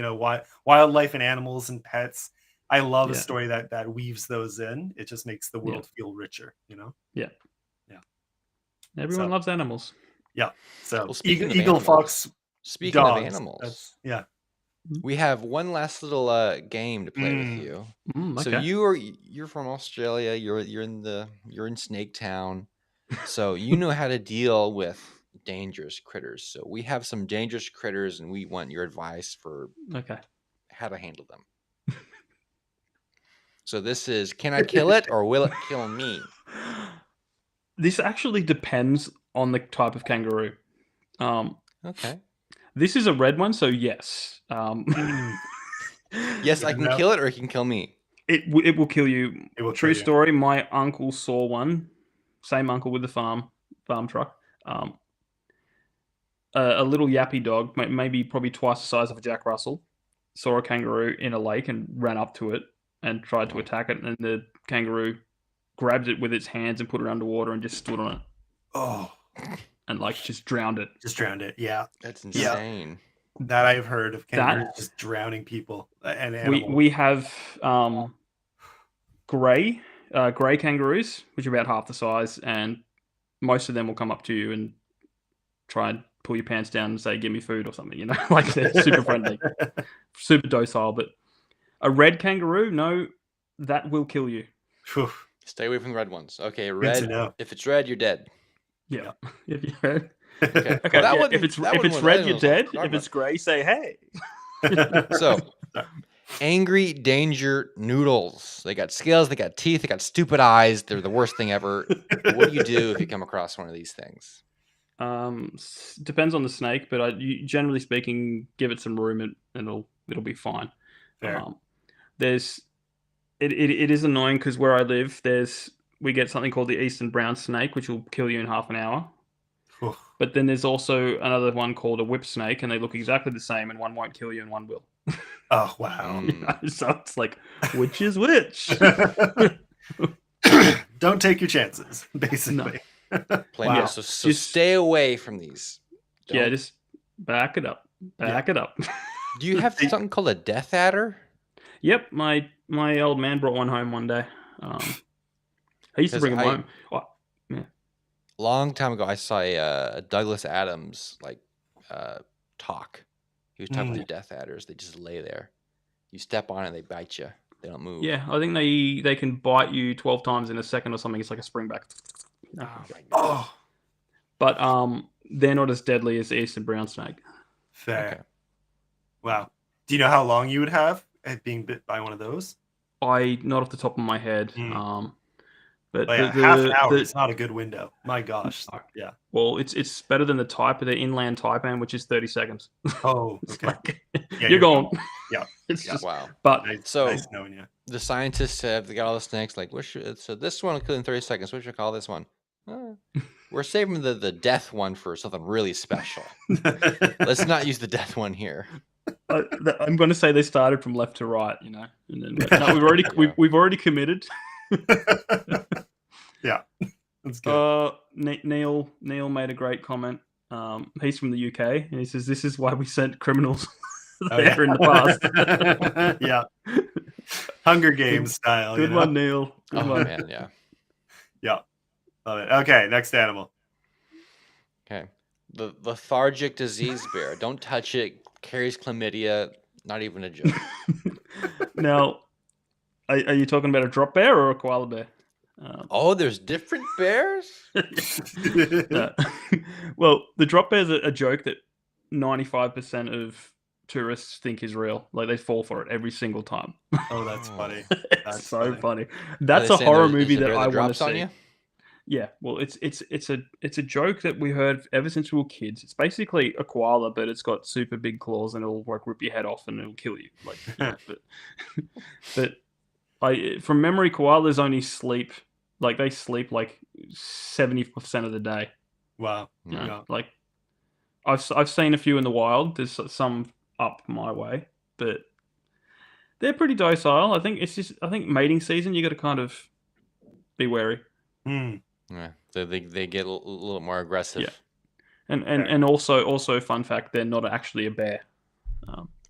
Wildlife and animals and pets. I love a story that weaves those in. It just makes the world feel richer. Yeah. Everyone loves animals. Yeah. So Well, eagle, fox. Speaking dogs, of animals, we have one last little game to play with you. Okay. So you're from Australia. You're in Snake Town, so you know how to deal with dangerous critters. So we have some dangerous critters, and we want your advice for how to handle them. So this is, can I kill it or will it kill me? This actually depends on the type of kangaroo. Okay. This is a red one, so yes. Yes, I can kill it or it can kill me. It will kill you. True story. My uncle saw one. Same uncle with the farm truck. A little yappy dog, probably twice the size of a Jack Russell, saw a kangaroo in a lake and ran up to it and tried to attack it, and the kangaroo grabbed it with its hands and put it underwater and just stood on it. Oh. And just drowned it. Yeah. That's insane. That I've heard of kangaroos just drowning people and animals. We have gray kangaroos, which are about half the size, and most of them will come up to you and try and pull your pants down and say, "Give me food" or something. Like they're super friendly, super docile. But a red kangaroo, no, that will kill you. Stay away from the red ones. Okay, red. If it's red, you're dead. Yeah. If you're red. Okay. Well, if it's red, you're dead. If it's gray, say hey. So, angry danger noodles. They got scales, they got teeth, they got stupid eyes. They're the worst thing ever. What do you do if you come across one of these things? Depends on the snake, but generally speaking, give it some room and it'll be fine. It is annoying because where I live, we get something called the eastern brown snake, which will kill you in half an hour. But then there's also another one called a whip snake, and they look exactly the same, and one won't kill you and one will. Oh, wow. So it's like, which is which? Don't take your chances, basically. No. So just stay away from these. Just back it up. Back it up. Do you have something called a death adder? Yep, my old man brought one home one day. I used to bring them home. Long time ago, I saw a Douglas Adams talk. He was talking about death adders. They just lay there. You step on it, they bite you. They don't move. Yeah, I think they can bite you 12 times in a second or something. It's like a springback. Oh my God. But they're not as deadly as the eastern brown snake. Fair. Okay. Wow. Do you know how long you would have being bit by one of those? Not off the top of my head. But half an hour is not a good window. My gosh. Yeah. Well, it's better than the inland taipan, which is 30 seconds. Oh, okay. You're gone. Yeah. It's just wow. But nice knowing you. The scientists have got all the snakes. Like, so this one will kill in 30 seconds. What should I call this one? We're saving the death one for something really special. Let's not use the death one here. I'm going to say they started from left to right, and then we've already committed. Yeah, that's good. Neil made a great comment. He's from the UK, and he says this is why we sent criminals there in the past. Yeah, Hunger Games style. Good one, Neil. Good one. Man, yeah. Yeah, love it. Okay, next animal. Okay, the lethargic disease bear. Don't touch it. Carries chlamydia. Not even a joke. Now, are you talking about a drop bear or a koala bear? Oh, there's different bears? Well, the drop bear's a joke that 95% of tourists think is real. Like they fall for it every single time. Oh, that's funny. It's That's so funny. Are That's they a saying horror there's movie a that bear I want to drops on see. you? Yeah, well, it's a joke that we heard ever since we were kids. It's basically a koala, but it's got super big claws and it'll like rip your head off and it'll kill you. Like, but from memory, koalas only sleep they sleep like 70% of the day. Wow. You know, Yeah. like I've seen a few in the wild. There's some up my way, but they're pretty docile. I think mating season you got to kind of be wary. Yeah, so they get a little more aggressive. Yeah. And also fun fact, they're not actually a bear.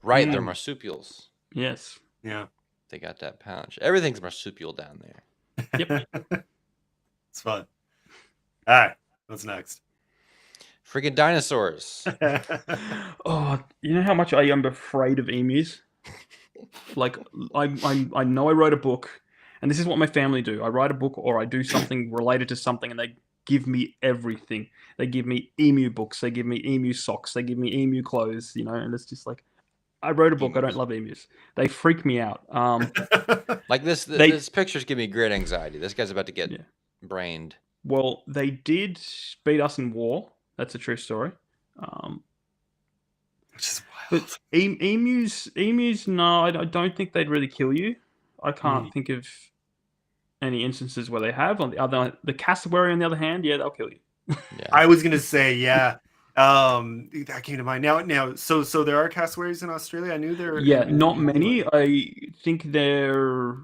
Right, they're marsupials. Yes. Yeah. They got that pouch. Everything's marsupial down there. Yep. It's fun. All right. What's next? Freaking dinosaurs. Oh, you know how much I am afraid of emus? Like I know I wrote a book, and this is what my family do. I write a book or I do something related to something, and they give me everything. They give me emu books. They give me emu socks. They give me emu clothes. And it's just like, I wrote a book. I don't love emus. They freak me out. Like this pictures give me great anxiety. This guy's about to get brained. Well, they did beat us in war. That's a true story. Which is wild. But emus, no, I don't think they'd really kill you. I can't think of any instances where they have. The cassowary, on the other hand, yeah, they'll kill you. Yeah. I was gonna say, yeah. That came to mind. Now, so there are cassowaries in Australia. I knew there. Yeah, not many. I think they're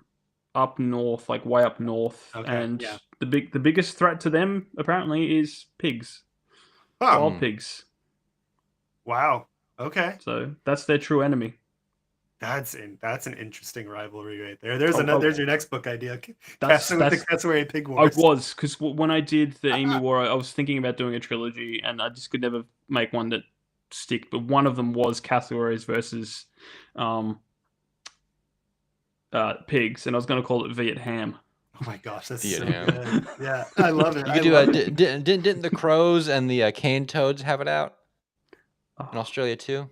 up north, like way up north, and the biggest threat to them apparently is pigs, wild pigs. Wow. Okay. So that's their true enemy. That's an interesting rivalry right there. There's your next book idea. That's the cassowary pig wars. I was, because when I did the emu war, I was thinking about doing a trilogy, and I just could never make one that stick. But one of them was cassowaries versus pigs, and I was going to call it Viet Ham. Oh my gosh, that's so good. Yeah, I love it. You could do didn't the crows and the cane toads have it out in Australia too?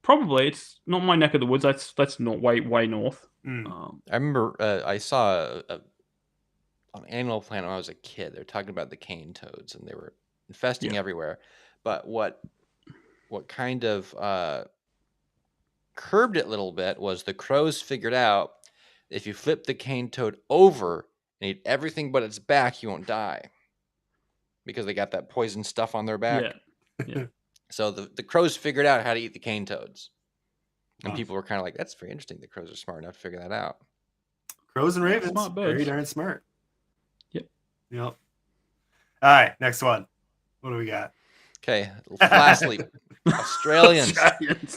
Probably. It's not my neck of the woods. That's not way north. I remember I saw on Animal Planet when I was a kid. They were talking about the cane toads, and they were infesting everywhere. But what kind of curbed it a little bit was the crows figured out if you flip the cane toad over and eat everything but its back, you won't die, because they got that poison stuff on their back. Yeah. So the crows figured out how to eat the cane toads. And people were kind of like, that's very interesting. The crows are smart enough to figure that out. Crows and ravens. Smart birds. Very darn smart. Yep. All right, next one. What do we got? Okay, lastly, Australians.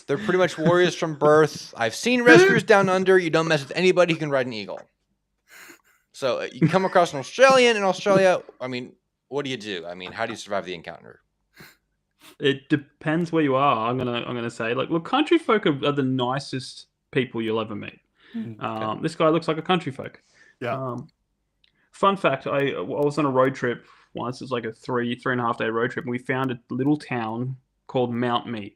They're pretty much warriors from birth. I've seen rescuers down under. You don't mess with anybody who can ride an eagle. So you come across an Australian in Australia. I mean, what do you do? I mean, how do you survive the encounter? It depends where you are. I'm gonna say, like, look, country folk are the nicest people you'll ever meet. This guy looks like a country folk. Yeah. Fun fact: I was on a road trip once. It was like a 3.5 day road trip, and we found a little town called Mount Me.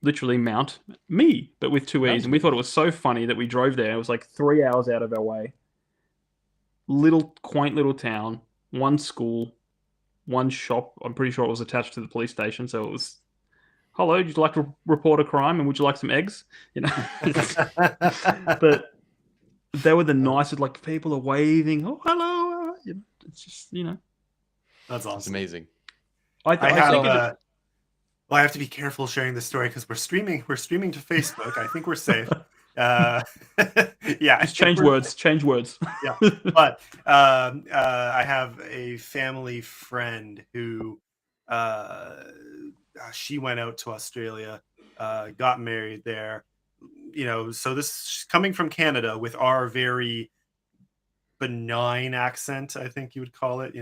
Literally Mount Me, but with 2 E's. And we thought it was so funny that we drove there. It was like 3 hours out of our way. Quaint little town, one school, one shop. I'm pretty sure it was attached to the police station. So it was, hello, would you like to report a crime, and would you like some eggs? But they were the nicest. Like, people are waving. Oh, hello. It's just, That's awesome. It's amazing. I have to be careful sharing this story because we're streaming to Facebook. I think we're safe. Just change words. Yeah, but I have a family friend who she went out to Australia, got married there. So this coming from Canada with our very benign accent, I think you would call it,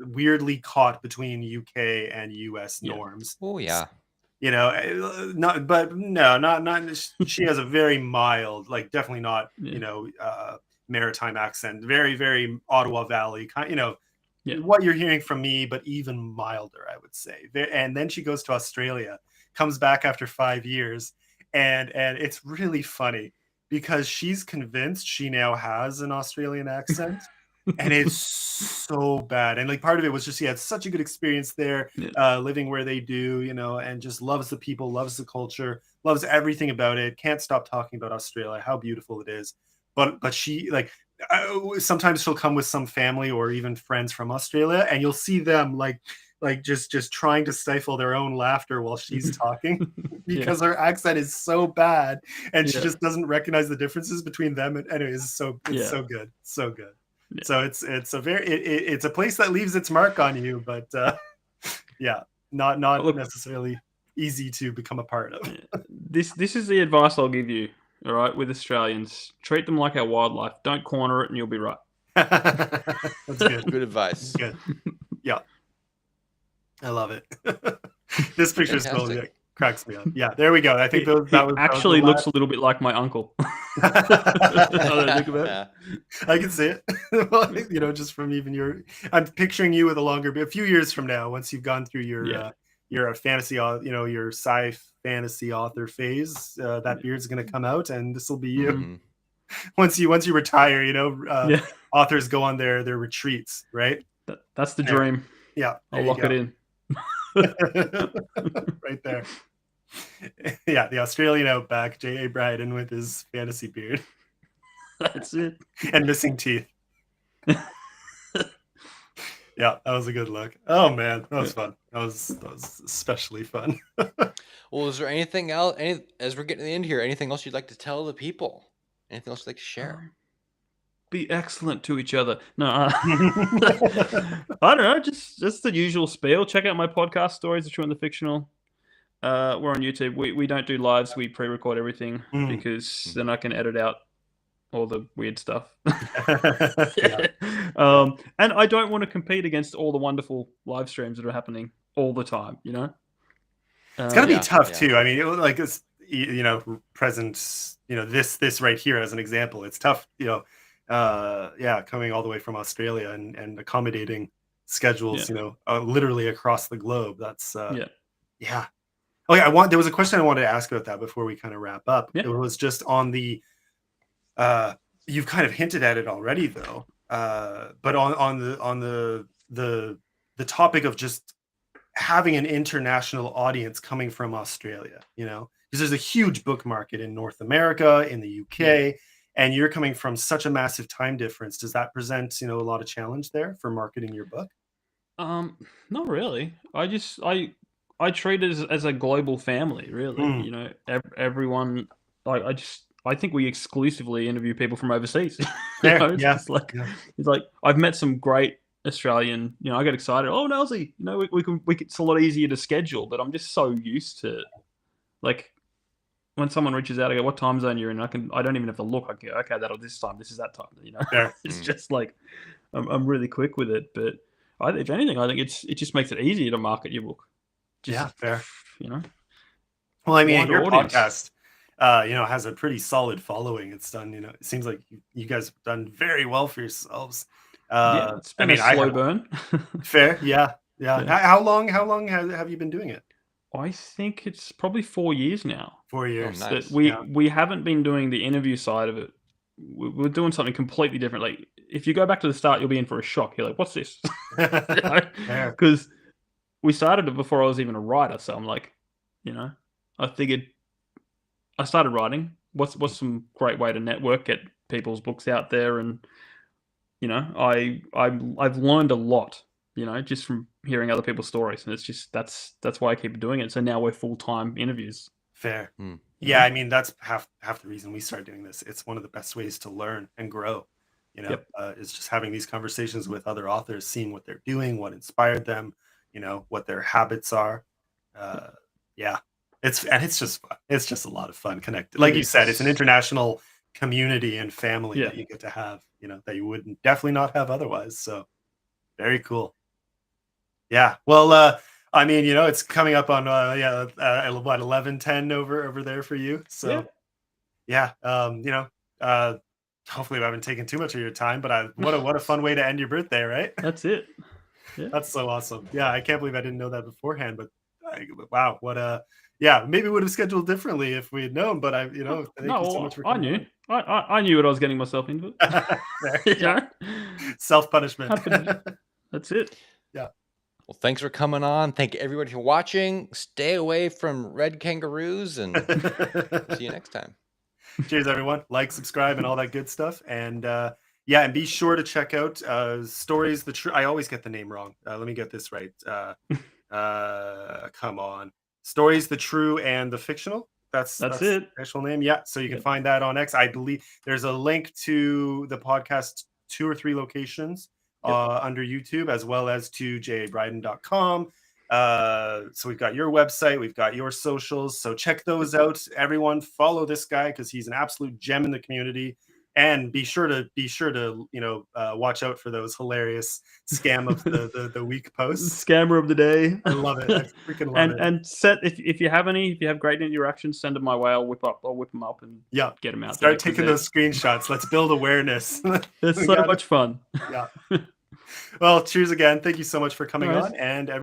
weirdly caught between UK and US norms. Oh yeah. Not she has a very mild, like, definitely not, maritime accent, very, very Ottawa Valley, Yeah. what you're hearing from me, but even milder, I would say. And then she goes to Australia, comes back after 5 years, and it's really funny because she's convinced she now has an Australian accent. And it's so bad. And like part of it was just she had such a good experience there, Yeah. living where they do, and just loves the people, loves the culture, loves everything about it. Can't stop talking about Australia, how beautiful it is. But she like sometimes she'll come with some family or even friends from Australia, and you'll see them like just trying to stifle their own laughter while she's talking because her accent is so bad, and she just doesn't recognize the differences between them. And anyways, so good, so good. Yeah. So it's a place that leaves its mark on you, but yeah, not necessarily easy to become a part of. This is the advice I'll give you. All right, with Australians, treat them like our wildlife. Don't corner it, and you'll be right. That's good. Good advice. Good. Yeah, I love it. This picture is totally cracks me up. Yeah, there we go. I think that was actually looks a little bit like my uncle. I can see it. Well, just from even I'm picturing you with a few years from now, once you've gone through your fantasy, your sci fantasy author phase, that beard's going to come out, and this will be you. Mm-hmm. Once you retire, authors go on their retreats, right? That's the dream. Yeah, I'll lock it in. Right there. Yeah, the Australian outback, J.A. Bryden with his fantasy beard. That's it. And missing teeth. Yeah, that was a good look. Oh man, that was fun. That was especially fun. Well, is there anything else? As we're getting to the end here, anything else you'd like to tell the people? Anything else you'd like to share? Be excellent to each other. No, I don't know. Just the usual spiel. Check out my podcast, Stories of True and the Fictional. We're on YouTube. We don't do lives. We pre-record everything because then I can edit out all the weird stuff. And I don't want to compete against all the wonderful live streams that are happening all the time. It's gotta be tough too. I mean, it's present. This right here as an example. It's tough. Coming all the way from Australia and accommodating schedules. Literally across the globe. That's yeah. Oh yeah, there was a question I wanted to ask about that before we kind of wrap up. Yeah. It was just on the you've kind of hinted at it already though. But on the topic of just having an international audience coming from Australia, because there's a huge book market in North America, in the UK, and you're coming from such a massive time difference. Does that present, a lot of challenge there for marketing your book? Not really. I treat it as a global family, really. Everyone. I think we exclusively interview people from overseas. It's like I've met some great Australian. I get excited. Oh, Nelsy, it's a lot easier to schedule. But I'm just so used to, like, when someone reaches out, I go, "What time zone you're in?" I don't even have to look. I go, "Okay, that'll this time. This is that time." It's just like I'm really quick with it. But if anything, I think it just makes it easier to market your book. Fair. Well, I mean, your podcast, has a pretty solid following. It's done. It seems like you guys have done very well for yourselves. It's been a slow burn. Fair, yeah. How long have you been doing it? I think it's probably 4 years now. 4 years. Oh, nice. We haven't been doing the interview side of it. We're doing something completely different. Like, if you go back to the start, you'll be in for a shock. You're like, "What's this?" Because we started it before I was even a writer. So I'm like, I figured I started writing. What's some great way to network, get people's books out there, and I've learned a lot. Just from hearing other people's stories, and it's just that's why I keep doing it. So now we're full-time interviews. Fair. Yeah, I mean, that's half the reason we started doing this. It's one of the best ways to learn and grow. Is just having these conversations with other authors, seeing what they're doing, what inspired them, what their habits are. It's just fun. It's just a lot of fun connected. Like you said, it's an international community and family that you get to have, that you would definitely not have otherwise. So very cool. Yeah. Well, I mean, it's coming up on what 11:10 over there for you. So yeah. hopefully I haven't taken too much of your time, but what a fun way to end your birthday, right? That's it. Yeah. That's so awesome. Yeah, I can't believe I didn't know that beforehand, but wow, what a yeah, maybe would have scheduled differently if we had known, but thank you so No, much for I coming knew. I knew what I was getting myself into. on. There, You yeah. know? Self-punishment. That's it. Yeah. Well, thanks for coming on. Thank everybody for watching. Stay away from red kangaroos, and see you next time. Cheers, everyone. Like, subscribe, and all that good stuff. And yeah, and be sure to check out Stories the True. I always get the name wrong. Let me get this right. Come on. Stories the True and the Fictional. That's it. the actual name. Yeah. So you can find that on X. I believe there's a link to the podcast 2 or 3 locations under YouTube, as well as to jabryden.com. So we've got your website, we've got your socials. So check those out. Everyone follow this guy because he's an absolute gem in the community. And be sure to watch out for those hilarious scam of the week posts. Scammer of the day. I love it. I freaking love it. And if you have great interactions, send them my way. I'll whip them up and get them out. Start taking those screenshots. Let's build awareness. It's so much fun. Yeah. Well, cheers again. Thank you so much for coming on, and